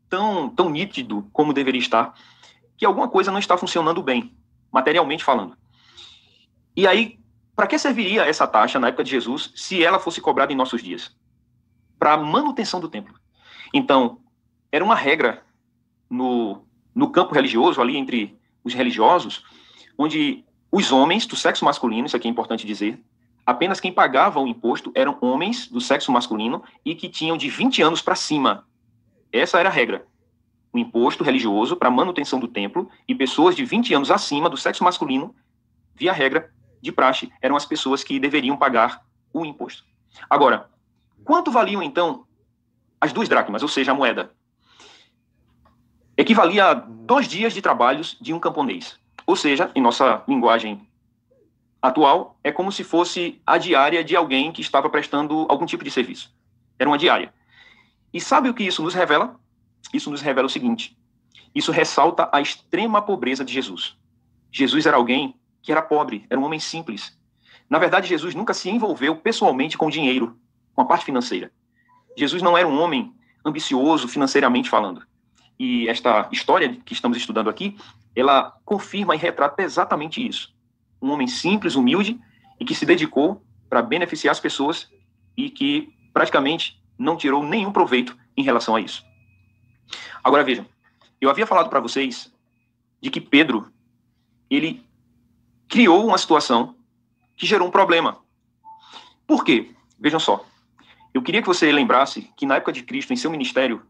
tão nítido como deveria estar, que alguma coisa não está funcionando bem, materialmente falando. E aí, para que serviria essa taxa na época de Jesus se ela fosse cobrada em nossos dias? Para a manutenção do templo. Então, era uma regra no campo religioso, ali entre os religiosos, onde os homens do sexo masculino, isso aqui é importante dizer, apenas quem pagava o imposto eram homens do sexo masculino e que tinham de 20 anos para cima. Essa era a regra. O imposto religioso para manutenção do templo, e pessoas de 20 anos acima do sexo masculino, via regra de praxe, eram as pessoas que deveriam pagar o imposto. Agora, quanto valiam então as 2 dracmas, ou seja, a moeda? Equivalia a 2 dias de trabalhos de um camponês. Ou seja, em nossa linguagem atual, é como se fosse a diária de alguém que estava prestando algum tipo de serviço. Era uma diária. E sabe o que isso nos revela? Isso nos revela o seguinte: isso ressalta a extrema pobreza de Jesus. Jesus era alguém que era pobre, era um homem simples. Na verdade, Jesus nunca se envolveu pessoalmente com dinheiro, com a parte financeira. Jesus não era um homem ambicioso financeiramente falando. E esta história que estamos estudando aqui, ela confirma e retrata exatamente isso. Um homem simples, humilde, e que se dedicou para beneficiar as pessoas e que praticamente não tirou nenhum proveito em relação a isso. Agora vejam, eu havia falado para vocês de que Pedro, ele criou uma situação que gerou um problema. Por quê? Vejam só, eu queria que você lembrasse que na época de Cristo, em seu ministério,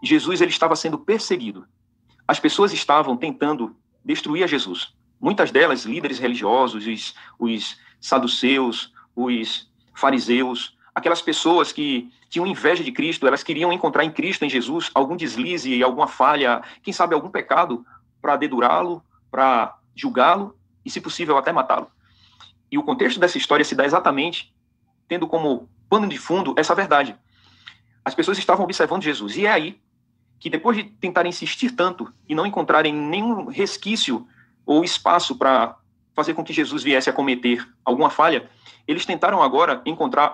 Jesus ele estava sendo perseguido. As pessoas estavam tentando destruir a Jesus. Muitas delas, líderes religiosos, os saduceus, os fariseus, aquelas pessoas que tinham inveja de Cristo, elas queriam encontrar em Cristo, em Jesus, algum deslize, alguma falha, quem sabe algum pecado, para dedurá-lo, para julgá-lo e, se possível, até matá-lo. E o contexto dessa história se dá exatamente tendo como pano de fundo essa verdade. As pessoas estavam observando Jesus, e é aí que, depois de tentarem insistir tanto e não encontrarem nenhum resquício ou espaço para fazer com que Jesus viesse a cometer alguma falha, eles tentaram agora encontrar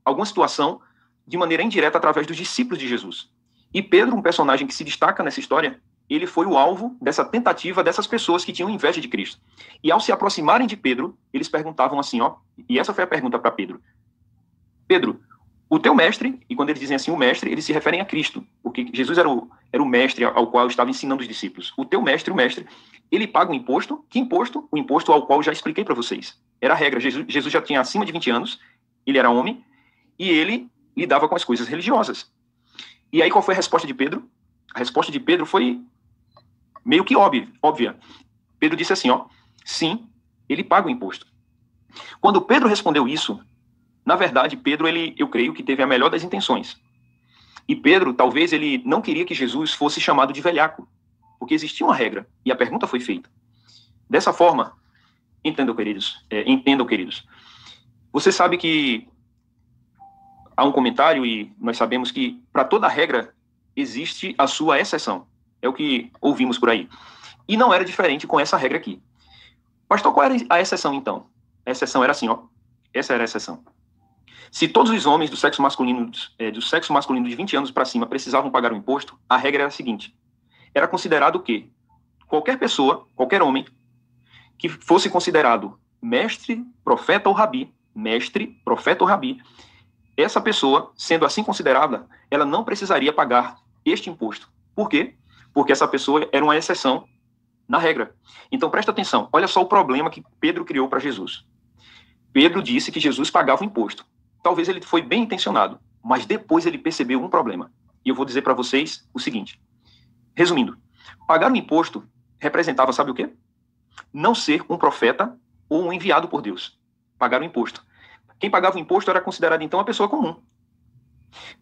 alguma situação de maneira indireta através dos discípulos de Jesus. E Pedro, um personagem que se destaca nessa história, ele foi o alvo dessa tentativa dessas pessoas que tinham inveja de Cristo. E ao se aproximarem de Pedro, eles perguntavam assim, ó, e essa foi a pergunta para Pedro. Pedro, o teu mestre, e quando eles dizem assim o mestre, eles se referem a Cristo, porque Jesus era o mestre ao qual estava ensinando os discípulos. O teu mestre, o mestre, ele paga um imposto. Que imposto? O imposto ao qual eu já expliquei para vocês. Era a regra. Jesus já tinha acima de 20 anos, ele era homem, e ele lidava com as coisas religiosas. E aí qual foi a resposta de Pedro? A resposta de Pedro foi meio que óbvia. Pedro disse assim, ó, sim, ele paga o imposto. Quando Pedro respondeu isso, na verdade, Pedro, eu creio que teve a melhor das intenções. E Pedro, talvez, ele não queria que Jesus fosse chamado de velhaco, porque existia uma regra, e a pergunta foi feita. Dessa forma, entendam, queridos, você sabe que há um comentário, e nós sabemos que para toda regra existe a sua exceção. É o que ouvimos por aí. E não era diferente com essa regra aqui. Pastor, qual era a exceção, então? A exceção era assim, ó. Essa era a exceção. Se todos os homens do sexo masculino de 20 anos para cima precisavam pagar o imposto, a regra era a seguinte. Era considerado que qualquer pessoa, qualquer homem, que fosse considerado mestre, profeta ou rabi, essa pessoa, sendo assim considerada, ela não precisaria pagar este imposto. Por quê? Porque essa pessoa era uma exceção na regra. Então, presta atenção. Olha só o problema que Pedro criou para Jesus. Pedro disse que Jesus pagava o imposto. Talvez ele foi bem intencionado, mas depois ele percebeu um problema. E eu vou dizer para vocês o seguinte. Resumindo, pagar o imposto representava, sabe o quê? Não ser um profeta ou um enviado por Deus. Pagar o imposto. Quem pagava o imposto era considerado, então, uma pessoa comum.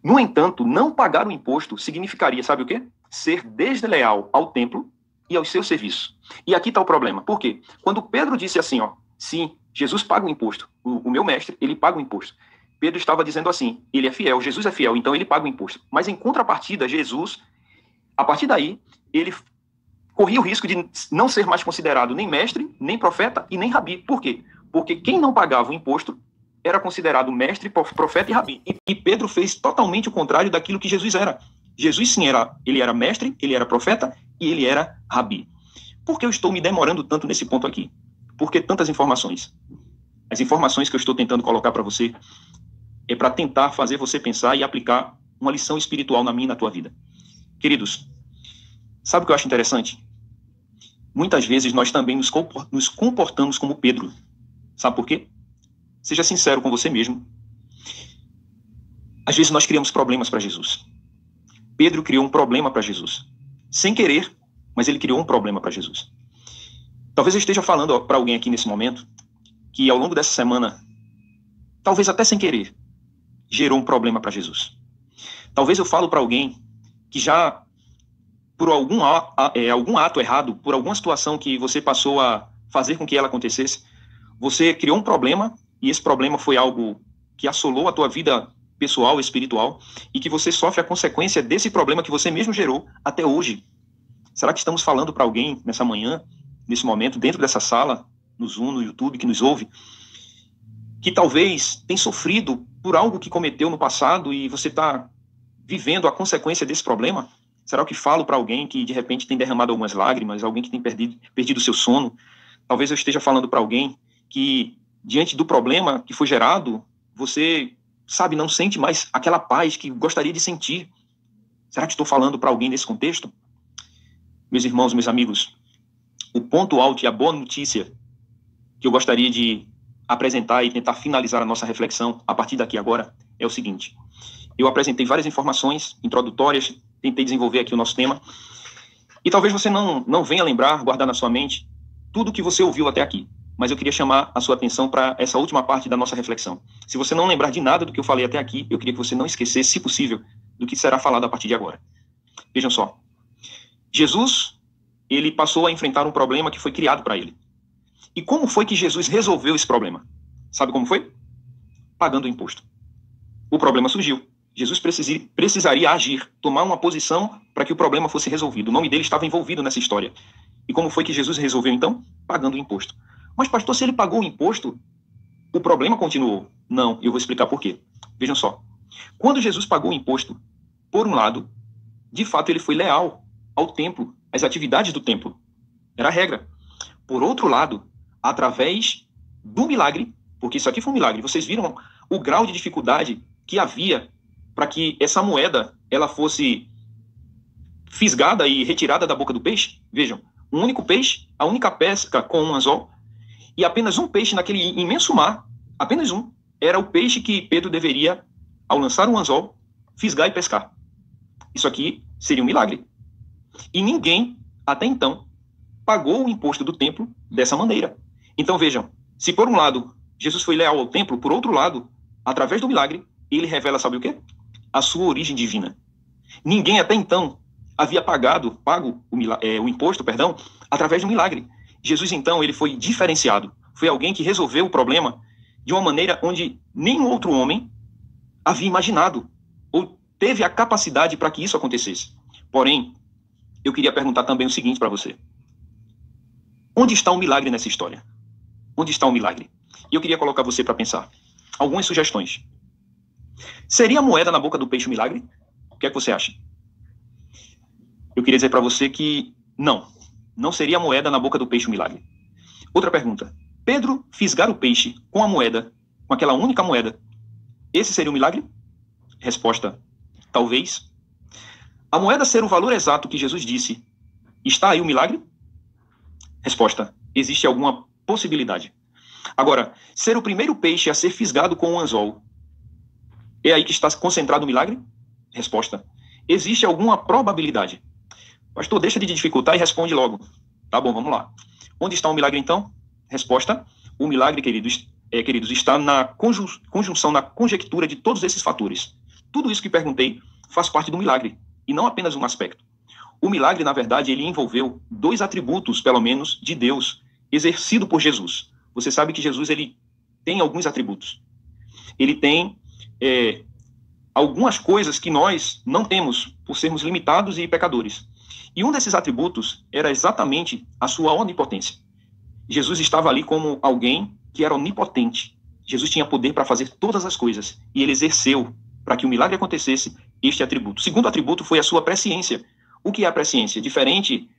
No entanto, não pagar o imposto significaria, sabe o quê? Ser desleal ao templo e aos seus serviços. E aqui está o problema. Por quê? Quando Pedro disse assim, ó, sim, Jesus paga o imposto. O meu mestre, ele paga o imposto. Pedro estava dizendo assim, ele é fiel, Jesus é fiel, então ele paga o imposto. Mas em contrapartida, Jesus, a partir daí, ele corria o risco de não ser mais considerado nem mestre, nem profeta e nem rabi. Por quê? Porque quem não pagava o imposto era considerado mestre, profeta e rabi. E Pedro fez totalmente o contrário daquilo que Jesus era. Jesus, sim, ele era mestre, ele era profeta e ele era rabi. Por que eu estou me demorando tanto nesse ponto aqui? Por que tantas informações? As informações que eu estou tentando colocar para você é para tentar fazer você pensar e aplicar uma lição espiritual na minha e na tua vida. Queridos, sabe o que eu acho interessante? Muitas vezes nós também nos comportamos como Pedro. Sabe por quê? Seja sincero com você mesmo. Às vezes nós criamos problemas para Jesus. Pedro criou um problema para Jesus. Sem querer, mas ele criou um problema para Jesus. Talvez eu esteja falando para alguém aqui nesse momento que ao longo dessa semana, talvez até sem querer, gerou um problema para Jesus. Talvez eu falo para alguém que já, por algum ato errado, por alguma situação que você passou a fazer com que ela acontecesse, você criou um problema e esse problema foi algo que assolou a tua vida pessoal, espiritual, e que você sofre a consequência desse problema que você mesmo gerou até hoje. Será que estamos falando para alguém nessa manhã, nesse momento, dentro dessa sala, no Zoom, no YouTube, que nos ouve, que talvez tem sofrido por algo que cometeu no passado e você está vivendo a consequência desse problema? Será que falo para alguém que de repente tem derramado algumas lágrimas, alguém que tem perdido o seu sono? Talvez eu esteja falando para alguém que, diante do problema que foi gerado, você, sabe, não sente mais aquela paz que gostaria de sentir. Será que estou falando para alguém nesse contexto? Meus irmãos, meus amigos, o ponto alto e a boa notícia que eu gostaria de apresentar e tentar finalizar a nossa reflexão a partir daqui agora é o seguinte. Eu apresentei várias informações introdutórias, tentei desenvolver aqui o nosso tema, e talvez você não venha lembrar, guardar na sua mente, tudo o que você ouviu até aqui. Mas eu queria chamar a sua atenção para essa última parte da nossa reflexão. Se você não lembrar de nada do que eu falei até aqui, eu queria que você não esquecesse, se possível, do que será falado a partir de agora. Vejam só. Jesus, ele passou a enfrentar um problema que foi criado para ele. E como foi que Jesus resolveu esse problema? Sabe como foi? Pagando o imposto. O problema surgiu. Jesus precisaria agir, tomar uma posição para que o problema fosse resolvido. O nome dele estava envolvido nessa história. E como foi que Jesus resolveu, então? Pagando o imposto. Mas, pastor, se ele pagou o imposto, o problema continuou. Não, eu vou explicar por quê. Vejam só. Quando Jesus pagou o imposto, por um lado, de fato ele foi leal ao templo, às atividades do templo. Era a regra. Por outro lado, através do milagre, porque isso aqui foi um milagre, vocês viram o grau de dificuldade que havia para que essa moeda ela fosse fisgada e retirada da boca do peixe? Vejam, um único peixe, a única pesca com um anzol, e apenas um peixe naquele imenso mar, apenas um, era o peixe que Pedro deveria, ao lançar um anzol, fisgar e pescar. Isso aqui seria um milagre. E ninguém, até então, pagou o imposto do templo dessa maneira. Então vejam, se por um lado Jesus foi leal ao templo, por outro lado, através do milagre, ele revela, sabe o quê? A sua origem divina. Ninguém até então havia pago o imposto, através do milagre. Jesus, então, ele foi diferenciado. Foi alguém que resolveu o problema de uma maneira onde nenhum outro homem havia imaginado ou teve a capacidade para que isso acontecesse. Porém, eu queria perguntar também o seguinte para você. Onde está o milagre nessa história? Onde está o milagre? E eu queria colocar você para pensar. Algumas sugestões. Seria a moeda na boca do peixe um milagre? O que é que você acha? Eu queria dizer para você que não seria a moeda na boca do peixe um milagre. Outra pergunta. Pedro fisgar o peixe com a moeda, com aquela única moeda, esse seria um milagre? Resposta, talvez. A moeda ser o valor exato que Jesus disse, está aí o milagre? Resposta, existe alguma possibilidade. Agora, ser o primeiro peixe a ser fisgado com um anzol, é aí que está concentrado o milagre? Resposta, existe alguma probabilidade. Pastor, deixa de dificultar e responde logo. Tá bom, vamos lá. Onde está o milagre, então? Resposta, o milagre, queridos, está na conjunção, na conjectura de todos esses fatores. Tudo isso que perguntei faz parte do milagre, e não apenas um aspecto. O milagre, na verdade, ele envolveu 2 atributos, pelo menos, de Deus, exercido por Jesus. Você sabe que Jesus ele tem alguns atributos. Ele tem algumas coisas que nós não temos, por sermos limitados e pecadores. E um desses atributos era exatamente a sua onipotência. Jesus estava ali como alguém que era onipotente. Jesus tinha poder para fazer todas as coisas, e ele exerceu, para que o milagre acontecesse, este atributo. O segundo atributo foi a sua presciência. O que é a presciência? Diferente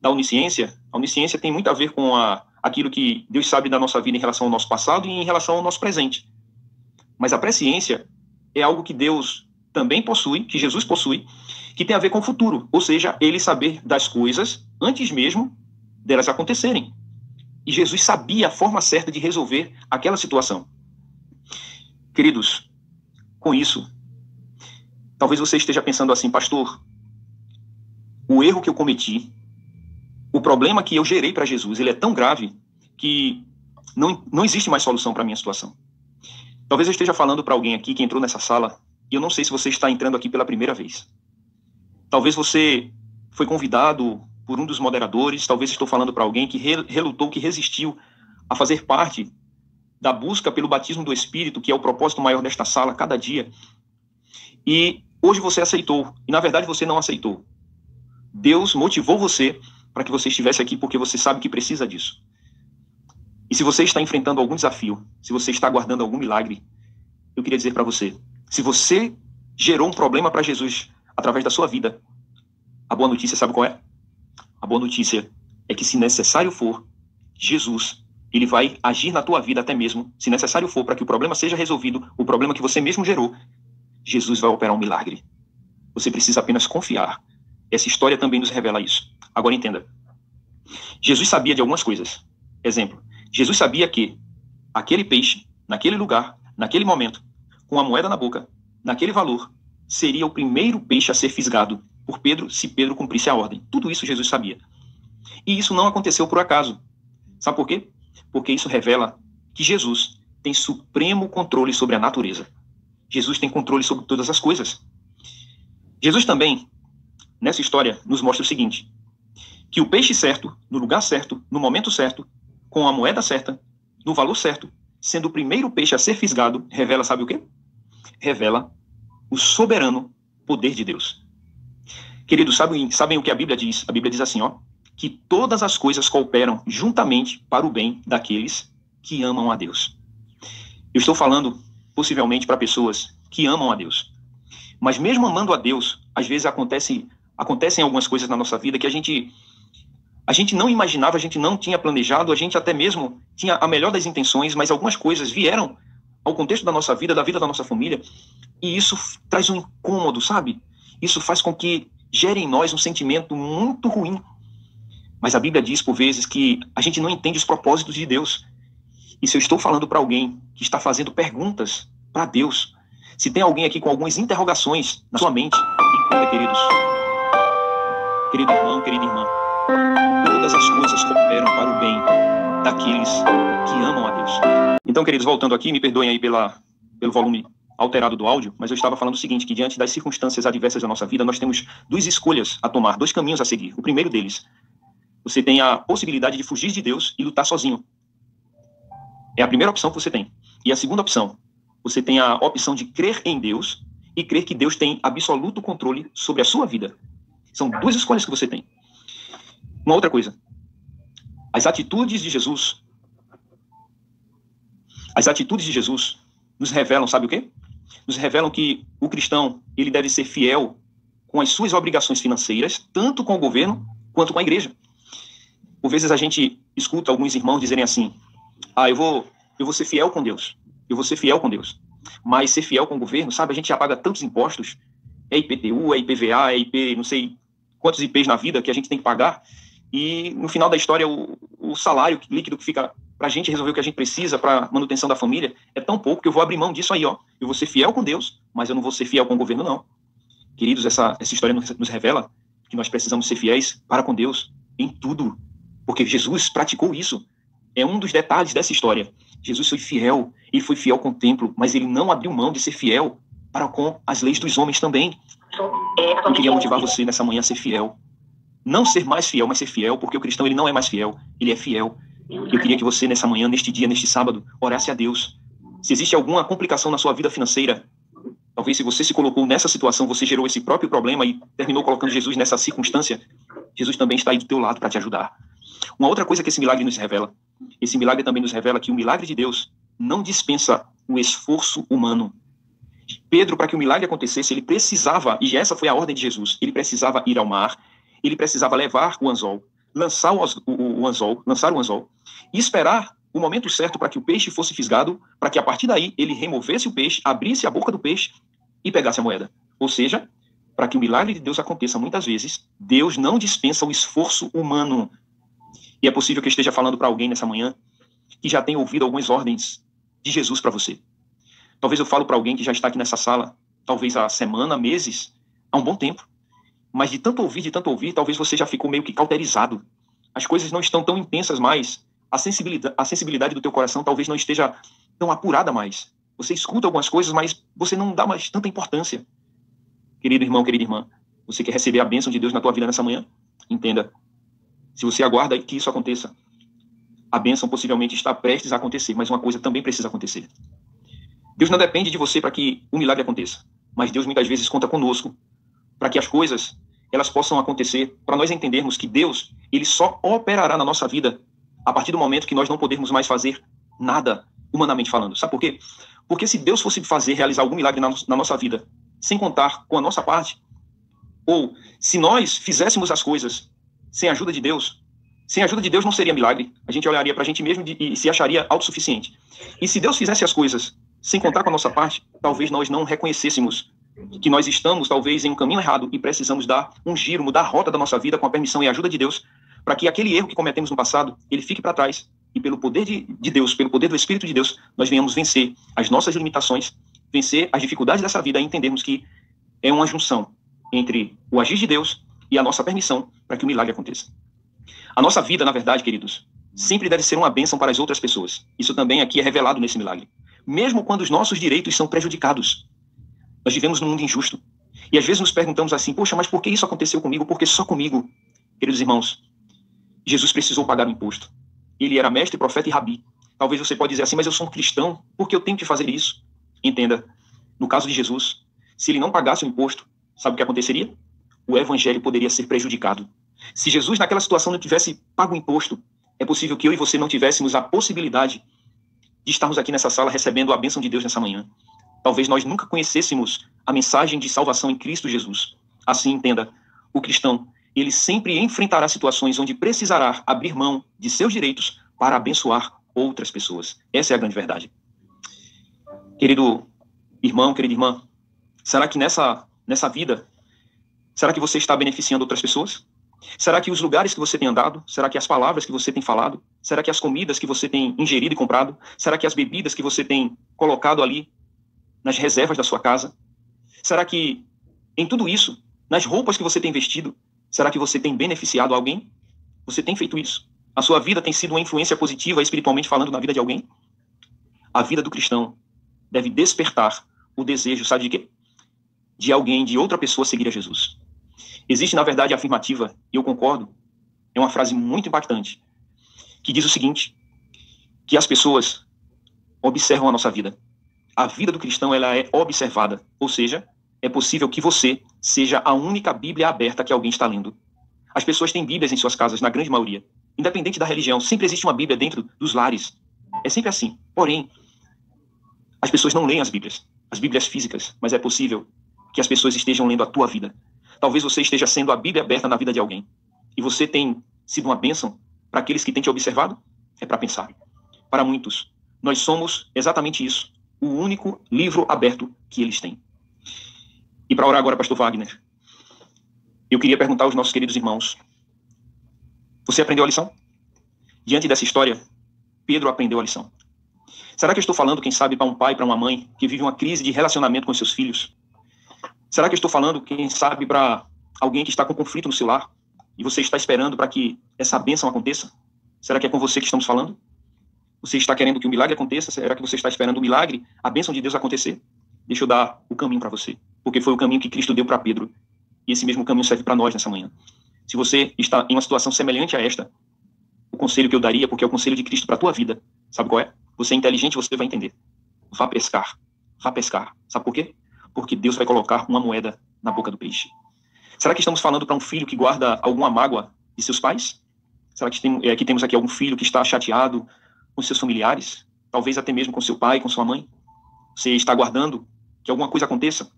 da onisciência, a onisciência tem muito a ver com aquilo que Deus sabe da nossa vida em relação ao nosso passado e em relação ao nosso presente. Mas a presciência é algo que Deus também possui, que Jesus possui, que tem a ver com o futuro, ou seja, ele saber das coisas antes mesmo delas acontecerem. E Jesus sabia a forma certa de resolver aquela situação. Queridos, com isso, talvez você esteja pensando assim, pastor, o erro que eu cometi, o problema que eu gerei para Jesus, ele é tão grave que não existe mais solução para a minha situação. Talvez eu esteja falando para alguém aqui que entrou nessa sala, e eu não sei se você está entrando aqui pela primeira vez. Talvez você foi convidado por um dos moderadores, talvez estou falando para alguém que relutou, que resistiu a fazer parte da busca pelo batismo do Espírito, que é o propósito maior desta sala, cada dia. E hoje você aceitou, e na verdade você não aceitou. Deus motivou você para que você estivesse aqui porque você sabe que precisa disso. E se você está enfrentando algum desafio, se você está aguardando algum milagre, eu queria dizer para você, se você gerou um problema para Jesus através da sua vida, a boa notícia sabe qual é? A boa notícia é que se necessário for, Jesus, ele vai agir na tua vida até mesmo, se necessário for, para que o problema seja resolvido, o problema que você mesmo gerou, Jesus vai operar um milagre. Você precisa apenas confiar. Essa história também nos revela isso. Agora entenda. Jesus sabia de algumas coisas. Exemplo, Jesus sabia que aquele peixe, naquele lugar, naquele momento, com a moeda na boca, naquele valor, seria o primeiro peixe a ser fisgado por Pedro, se Pedro cumprisse a ordem. Tudo isso Jesus sabia. E isso não aconteceu por acaso. Sabe por quê? Porque isso revela que Jesus tem supremo controle sobre a natureza. Jesus tem controle sobre todas as coisas. Jesus também, nessa história, nos mostra o seguinte, que o peixe certo, no lugar certo, no momento certo, com a moeda certa, no valor certo, sendo o primeiro peixe a ser fisgado, revela, sabe o quê? Revela o soberano poder de Deus. Queridos, sabem o que a Bíblia diz? A Bíblia diz assim, que todas as coisas cooperam juntamente para o bem daqueles que amam a Deus. Eu estou falando, possivelmente, para pessoas que amam a Deus. Mas mesmo amando a Deus, às vezes acontecem algumas coisas na nossa vida que a gente não imaginava, a gente não tinha planejado, a gente até mesmo tinha a melhor das intenções, mas algumas coisas vieram ao contexto da nossa vida, da vida da nossa família, e isso traz um incômodo, sabe? Isso faz com que gere em nós um sentimento muito ruim. Mas a Bíblia diz, por vezes, que a gente não entende os propósitos de Deus. E se eu estou falando para alguém que está fazendo perguntas para Deus, se tem alguém aqui com algumas interrogações na sua mente, entenda, queridos, querido irmão, querida irmã, todas as coisas cooperam para o bem daqueles que amam a Deus. Então, queridos, voltando aqui, me perdoem aí pelo volume alterado do áudio, mas eu estava falando o seguinte, que diante das circunstâncias adversas da nossa vida, nós temos duas escolhas a tomar, dois caminhos a seguir. O primeiro deles, você tem a possibilidade de fugir de Deus e lutar sozinho. É a primeira opção que você tem. E a segunda opção, você tem a opção de crer em Deus e crer que Deus tem absoluto controle sobre a sua vida. São duas escolhas que você tem. Uma outra coisa, as atitudes de Jesus nos revelam, sabe o quê? Nos revelam que o cristão, ele deve ser fiel com as suas obrigações financeiras, tanto com o governo quanto com a igreja. Por vezes a gente escuta alguns irmãos dizerem assim, eu vou ser fiel com Deus, eu vou ser fiel com Deus. Mas ser fiel com o governo, sabe, a gente já paga tantos impostos, é IPTU, é IPVA, é IP, não sei quantos IPs na vida que a gente tem que pagar, e no final da história o salário líquido que fica para a gente resolver o que a gente precisa para manutenção da família é tão pouco que eu vou abrir mão disso aí, ó. Eu vou ser fiel com Deus, mas eu não vou ser fiel com o governo, não. Queridos, essa história nos revela que nós precisamos ser fiéis para com Deus em tudo, porque Jesus praticou isso. É um dos detalhes dessa história. Jesus foi fiel, ele foi fiel com o templo, mas ele não abriu mão de ser fiel para com as leis dos homens também. Eu queria motivar você nessa manhã a ser fiel. Não ser mais fiel, mas ser fiel, porque o cristão ele não é mais fiel, ele é fiel. Eu queria que você nessa manhã, neste dia, neste sábado, orasse a Deus. Se existe alguma complicação na sua vida financeira, talvez se você se colocou nessa situação, você gerou esse próprio problema e terminou colocando Jesus nessa circunstância, Jesus também está aí do teu lado para te ajudar. Uma outra coisa que esse milagre nos revela, esse milagre também nos revela que o milagre de Deus não dispensa o esforço humano. Pedro, para que o milagre acontecesse, ele precisava, e essa foi a ordem de Jesus, ele precisava ir ao mar, ele precisava levar o anzol, lançar o anzol e esperar o momento certo para que o peixe fosse fisgado, para que a partir daí ele removesse o peixe, abrisse a boca do peixe e pegasse a moeda. Ou seja, para que o milagre de Deus aconteça muitas vezes, Deus não dispensa o esforço humano. E é possível que eu esteja falando para alguém nessa manhã que já tem ouvido algumas ordens de Jesus para você. Talvez eu falo para alguém que já está aqui nessa sala, talvez há semana, meses, há um bom tempo. Mas de tanto ouvir, talvez você já ficou meio que cauterizado. As coisas não estão tão intensas mais. A sensibilidade do teu coração talvez não esteja tão apurada mais. Você escuta algumas coisas, mas você não dá mais tanta importância. Querido irmão, querida irmã, você quer receber a bênção de Deus na tua vida nessa manhã? Entenda. Se você aguarda que isso aconteça, a bênção possivelmente está prestes a acontecer, mas uma coisa também precisa acontecer. Deus não depende de você para que o milagre aconteça, mas Deus muitas vezes conta conosco para que as coisas elas possam acontecer, para nós entendermos que Deus ele só operará na nossa vida a partir do momento que nós não podemos mais fazer nada, humanamente falando. Sabe por quê? Porque se Deus fosse realizar algum milagre na nossa vida, sem contar com a nossa parte, ou se nós fizéssemos as coisas sem a ajuda de Deus, sem a ajuda de Deus não seria milagre, a gente olharia para a gente mesmo e se acharia autossuficiente. E se Deus fizesse as coisas sem contar com a nossa parte, talvez nós não reconhecêssemos que nós estamos, talvez, em um caminho errado e precisamos dar um giro, mudar a rota da nossa vida com a permissão e a ajuda de Deus, para que aquele erro que cometemos no passado, ele fique para trás e pelo poder de Deus, pelo poder do Espírito de Deus, nós venhamos vencer as nossas limitações, vencer as dificuldades dessa vida e entendermos que é uma junção entre o agir de Deus e a nossa permissão para que o milagre aconteça. A nossa vida, na verdade, queridos, sempre deve ser uma bênção para as outras pessoas. Isso também aqui é revelado nesse milagre. Mesmo quando os nossos direitos são prejudicados. Nós vivemos num mundo injusto. E às vezes nos perguntamos assim, poxa, mas por que isso aconteceu comigo? Por que só comigo? Queridos irmãos, Jesus precisou pagar o imposto. Ele era mestre, profeta e rabi. Talvez você pode dizer assim, mas eu sou um cristão, por que eu tenho que fazer isso? Entenda, no caso de Jesus, se ele não pagasse o imposto, sabe o que aconteceria? O evangelho poderia ser prejudicado. Se Jesus naquela situação não tivesse pago o imposto, é possível que eu e você não tivéssemos a possibilidade de estarmos aqui nessa sala recebendo a bênção de Deus nessa manhã. talvez nós nunca conhecêssemos a mensagem de salvação em Cristo Jesus. Assim, entenda, o cristão, ele sempre enfrentará situações onde precisará abrir mão de seus direitos para abençoar outras pessoas. Essa é a grande verdade. Querido irmão, querida irmã, será que nessa vida, será que você está beneficiando outras pessoas? Será que os lugares que você tem andado, será que as palavras que você tem falado, será que as comidas que você tem ingerido e comprado, será que as bebidas que você tem colocado ali nas reservas da sua casa, será que em tudo isso, nas roupas que você tem vestido, será que você tem beneficiado alguém? Você tem feito isso? A sua vida tem sido uma influência positiva, espiritualmente falando, na vida de alguém? A vida do cristão deve despertar o desejo, sabe de quê? De alguém, de outra pessoa seguir a Jesus. Existe, na verdade, a afirmativa, e eu concordo, é uma frase muito impactante, que diz o seguinte, que as pessoas observam a nossa vida. A vida do cristão, ela é observada, ou seja, é possível que você seja a única Bíblia aberta que alguém está lendo. As pessoas têm Bíblias em suas casas, na grande maioria. Independente da religião, sempre existe uma Bíblia dentro dos lares. É sempre assim. Porém, as pessoas não leem as Bíblias físicas, mas é possível que as pessoas estejam lendo a tua vida. Talvez você esteja sendo a Bíblia aberta na vida de alguém. E você tem sido uma bênção para aqueles que têm te observado? É para pensar. Para muitos, nós somos exatamente isso. O único livro aberto que eles têm. E para orar agora, pastor Wagner, eu queria perguntar aos nossos queridos irmãos, você aprendeu a lição? Diante dessa história, Pedro aprendeu a lição. Será que eu estou falando, quem sabe, para um pai, para uma mãe, que vive uma crise de relacionamento com seus filhos? Será que eu estou falando, quem sabe, para alguém que está com conflito no seu lar e você está esperando para que essa bênção aconteça? Será que é com você que estamos falando? Você está querendo que o milagre aconteça? Será que você está esperando o milagre, a bênção de Deus acontecer? Deixa eu dar o caminho para você, porque foi o caminho que Cristo deu para Pedro e esse mesmo caminho serve para nós nessa manhã. Se você está em uma situação semelhante a esta, o conselho que eu daria, porque é o conselho de Cristo para a tua vida, sabe qual é? Você é inteligente, você vai entender. Vá pescar. Vá pescar. Sabe por quê? Porque Deus vai colocar uma moeda na boca do peixe. Será que estamos falando para um filho que guarda alguma mágoa de seus pais? Será que temos aqui algum filho que está chateado com seus familiares? Talvez até mesmo com seu pai, com sua mãe? Você está aguardando que alguma coisa aconteça?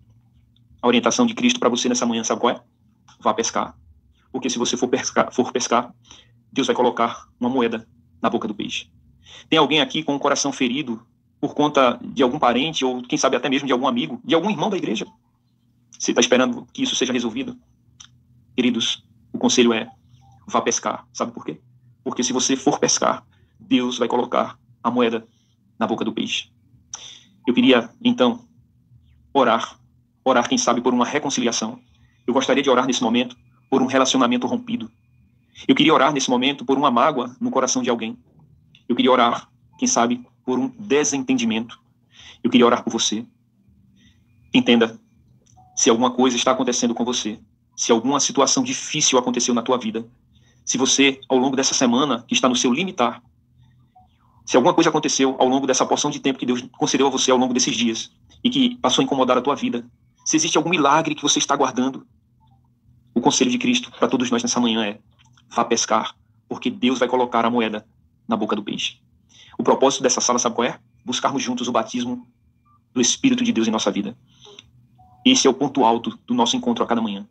A orientação de Cristo para você nessa manhã, sabe qual é? Vá pescar. Porque se você for pescar, Deus vai colocar uma moeda na boca do peixe. Tem alguém aqui com o coração ferido por conta de algum parente, ou quem sabe até mesmo de algum amigo, de algum irmão da igreja? Você está esperando que isso seja resolvido? Queridos, o conselho é, vá pescar. Sabe por quê? Porque se você for pescar, Deus vai colocar a moeda na boca do peixe. Eu queria, então, orar, quem sabe, por uma reconciliação. Eu gostaria de orar nesse momento por um relacionamento rompido. Eu queria orar nesse momento por uma mágoa no coração de alguém. Eu queria orar, quem sabe, por um desentendimento. Eu queria orar por você. Entenda, se alguma coisa está acontecendo com você, se alguma situação difícil aconteceu na tua vida, se você, ao longo dessa semana, que está no seu limitar, se alguma coisa aconteceu ao longo dessa porção de tempo que Deus concedeu a você ao longo desses dias e que passou a incomodar a tua vida, se existe algum milagre que você está guardando, o conselho de Cristo para todos nós nessa manhã é, vá pescar, porque Deus vai colocar a moeda na boca do peixe. O propósito dessa sala, sabe qual é? Buscarmos juntos o batismo do Espírito de Deus em nossa vida. Esse é o ponto alto do nosso encontro a cada manhã.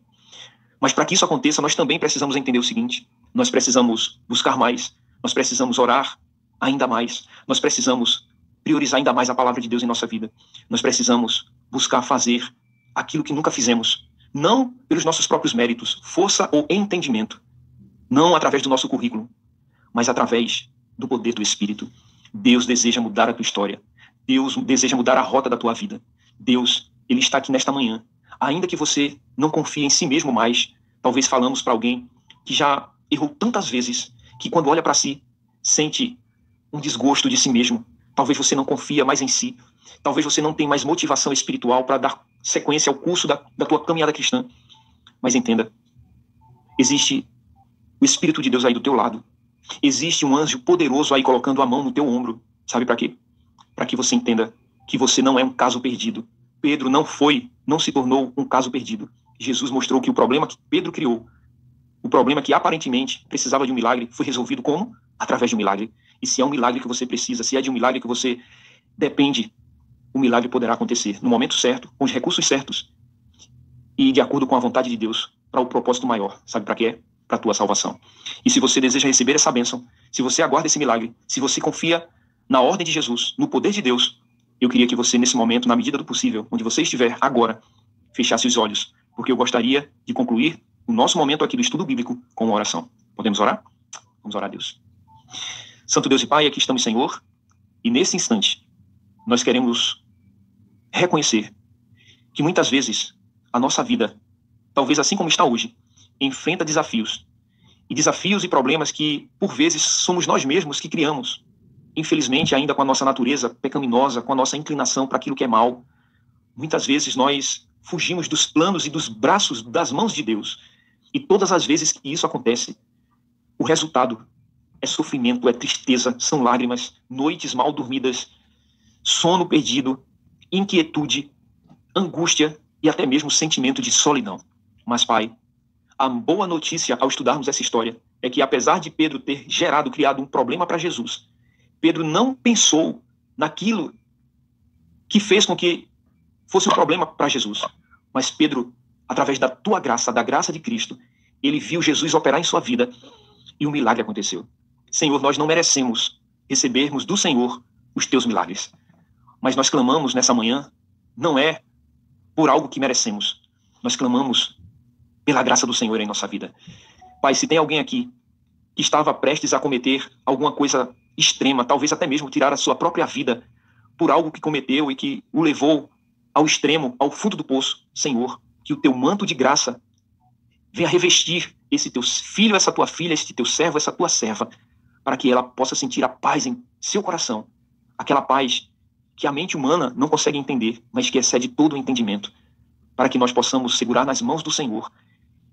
Mas para que isso aconteça, nós também precisamos entender o seguinte, nós precisamos buscar mais, nós precisamos orar ainda mais, nós precisamos priorizar ainda mais a palavra de Deus em nossa vida. Nós precisamos buscar fazer aquilo que nunca fizemos, não pelos nossos próprios méritos, força ou entendimento, não através do nosso currículo, mas através do poder do Espírito. Deus deseja mudar a tua história. Deus deseja mudar a rota da tua vida. Deus, Ele está aqui nesta manhã. Ainda que você não confie em si mesmo mais, talvez falamos para alguém que já errou tantas vezes, que quando olha para si, sente um desgosto de si mesmo. Talvez você não confia mais em si. Talvez você não tenha mais motivação espiritual para dar sequência ao curso da tua caminhada cristã. Mas entenda, existe o Espírito de Deus aí do teu lado. Existe um anjo poderoso aí colocando a mão no teu ombro. Sabe para quê? Para que você entenda que você não é um caso perdido. Pedro não se tornou um caso perdido. Jesus mostrou que o problema que Pedro criou, o problema que aparentemente precisava de um milagre, foi resolvido como? Através de um milagre. E se é um milagre que você precisa, se é de um milagre que você depende, o milagre poderá acontecer no momento certo, com os recursos certos e de acordo com a vontade de Deus, para o propósito maior. Sabe para quê? Para a tua salvação. E se você deseja receber essa bênção, se você aguarda esse milagre, se você confia na ordem de Jesus, no poder de Deus, eu queria que você, nesse momento, na medida do possível, onde você estiver agora, fechasse os olhos, porque eu gostaria de concluir o nosso momento aqui do estudo bíblico com uma oração. Podemos orar? Vamos orar a Deus. Santo Deus e Pai, aqui estamos, Senhor, e nesse instante, nós queremos reconhecer que muitas vezes a nossa vida, talvez assim como está hoje, enfrenta desafios e problemas que, por vezes, somos nós mesmos que criamos. Infelizmente, ainda com a nossa natureza pecaminosa, com a nossa inclinação para aquilo que é mal, muitas vezes nós fugimos dos planos e dos braços, das mãos de Deus. E todas as vezes que isso acontece, o resultado é sofrimento, é tristeza, são lágrimas, noites mal dormidas, sono perdido, inquietude, angústia e até mesmo sentimento de solidão. Mas, Pai, a boa notícia ao estudarmos essa história é que, apesar de Pedro ter criado um problema para Jesus, Pedro não pensou naquilo que fez com que fosse um problema para Jesus. Mas Pedro, através da tua graça, da graça de Cristo, ele viu Jesus operar em sua vida e um milagre aconteceu. Senhor, nós não merecemos recebermos do Senhor os teus milagres. Mas nós clamamos nessa manhã, não é por algo que merecemos. Nós clamamos pela graça do Senhor em nossa vida. Pai, se tem alguém aqui que estava prestes a cometer alguma coisa extrema, talvez até mesmo tirar a sua própria vida por algo que cometeu e que o levou ao extremo, ao fundo do poço, Senhor, que o teu manto de graça venha revestir esse teu filho, essa tua filha, esse teu servo, essa tua serva, para que ela possa sentir a paz em seu coração, aquela paz que a mente humana não consegue entender, mas que excede todo o entendimento, para que nós possamos segurar nas mãos do Senhor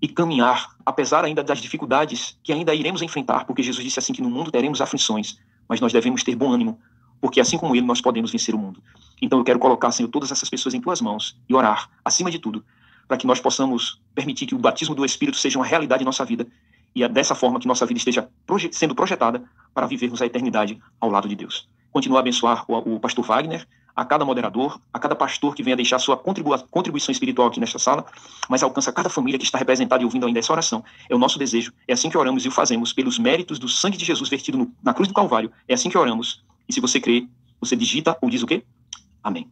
e caminhar, apesar ainda das dificuldades que ainda iremos enfrentar, porque Jesus disse assim que no mundo teremos aflições, mas nós devemos ter bom ânimo, porque assim como Ele, nós podemos vencer o mundo. Então eu quero colocar, Senhor, todas essas pessoas em tuas mãos e orar, acima de tudo, para que nós possamos permitir que o batismo do Espírito seja uma realidade em nossa vida e é dessa forma que nossa vida esteja sendo projetada para vivermos a eternidade ao lado de Deus. Continua a abençoar o pastor Wagner, a cada moderador, a cada pastor que venha deixar sua contribuição espiritual aqui nesta sala, mas alcança cada família que está representada e ouvindo ainda essa oração. É o nosso desejo, é assim que oramos e o fazemos, pelos méritos do sangue de Jesus vertido na cruz do Calvário. É assim que oramos. E se você crê, você digita ou diz o quê? Amém.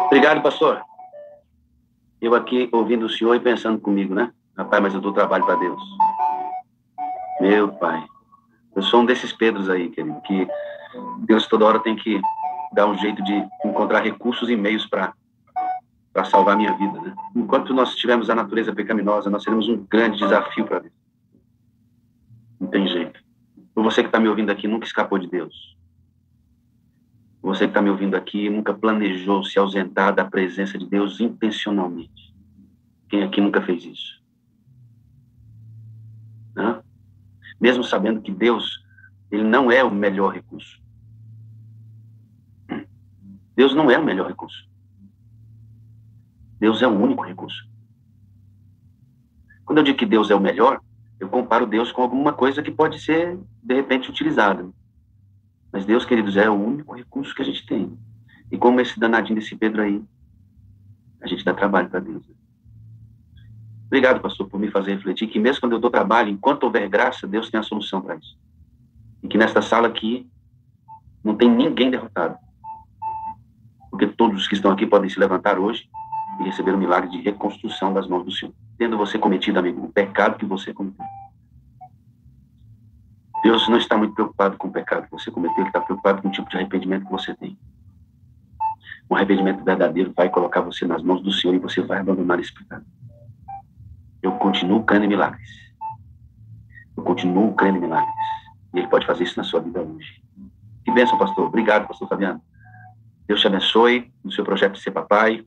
Obrigado, pastor. Eu aqui ouvindo o senhor e pensando comigo, né? Rapaz, mas eu dou trabalho para Deus. Meu pai. Eu sou um desses Pedros aí, querido, que Deus toda hora tem que dar um jeito de encontrar recursos e meios para salvar a minha vida, né? Enquanto nós tivermos a natureza pecaminosa, nós teremos um grande desafio para Deus. Não tem jeito. Você que está me ouvindo aqui nunca escapou de Deus. Você que está me ouvindo aqui nunca planejou se ausentar da presença de Deus intencionalmente. Quem aqui nunca fez isso? Hã? Mesmo sabendo que Deus, Ele não é o melhor recurso. Deus não é o melhor recurso. Deus é o único recurso. Quando eu digo que Deus é o melhor, eu comparo Deus com alguma coisa que pode ser, de repente, utilizada. Mas Deus, queridos, é o único recurso que a gente tem. E como esse danadinho desse Pedro aí, a gente dá trabalho para Deus. Obrigado, pastor, por me fazer refletir que mesmo quando eu dou trabalho, enquanto houver graça, Deus tem a solução para isso. E que nesta sala aqui não tem ninguém derrotado. Porque todos os que estão aqui podem se levantar hoje e receber o milagre de reconstrução das mãos do Senhor. Tendo você cometido, amigo, o pecado que você cometeu. Deus não está muito preocupado com o pecado que você cometeu, Ele está preocupado com o tipo de arrependimento que você tem. Um arrependimento verdadeiro vai colocar você nas mãos do Senhor e você vai abandonar esse pecado. Eu continuo crendo em milagres. Eu continuo crendo em milagres. E Ele pode fazer isso na sua vida hoje. Que bênção, pastor. Obrigado, pastor Fabiano. Deus te abençoe no seu projeto de ser papai.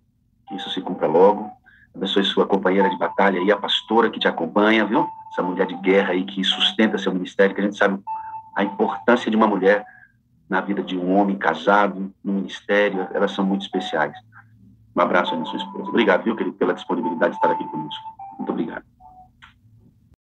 Que isso se cumpra logo. Abençoe sua companheira de batalha e a pastora que te acompanha, viu? Essa mulher de guerra aí que sustenta seu ministério, que a gente sabe a importância de uma mulher na vida de um homem casado, no ministério. Elas são muito especiais. Um abraço aí na sua esposa. Obrigado, viu, querido, pela disponibilidade de estar aqui conosco. Muito obrigado.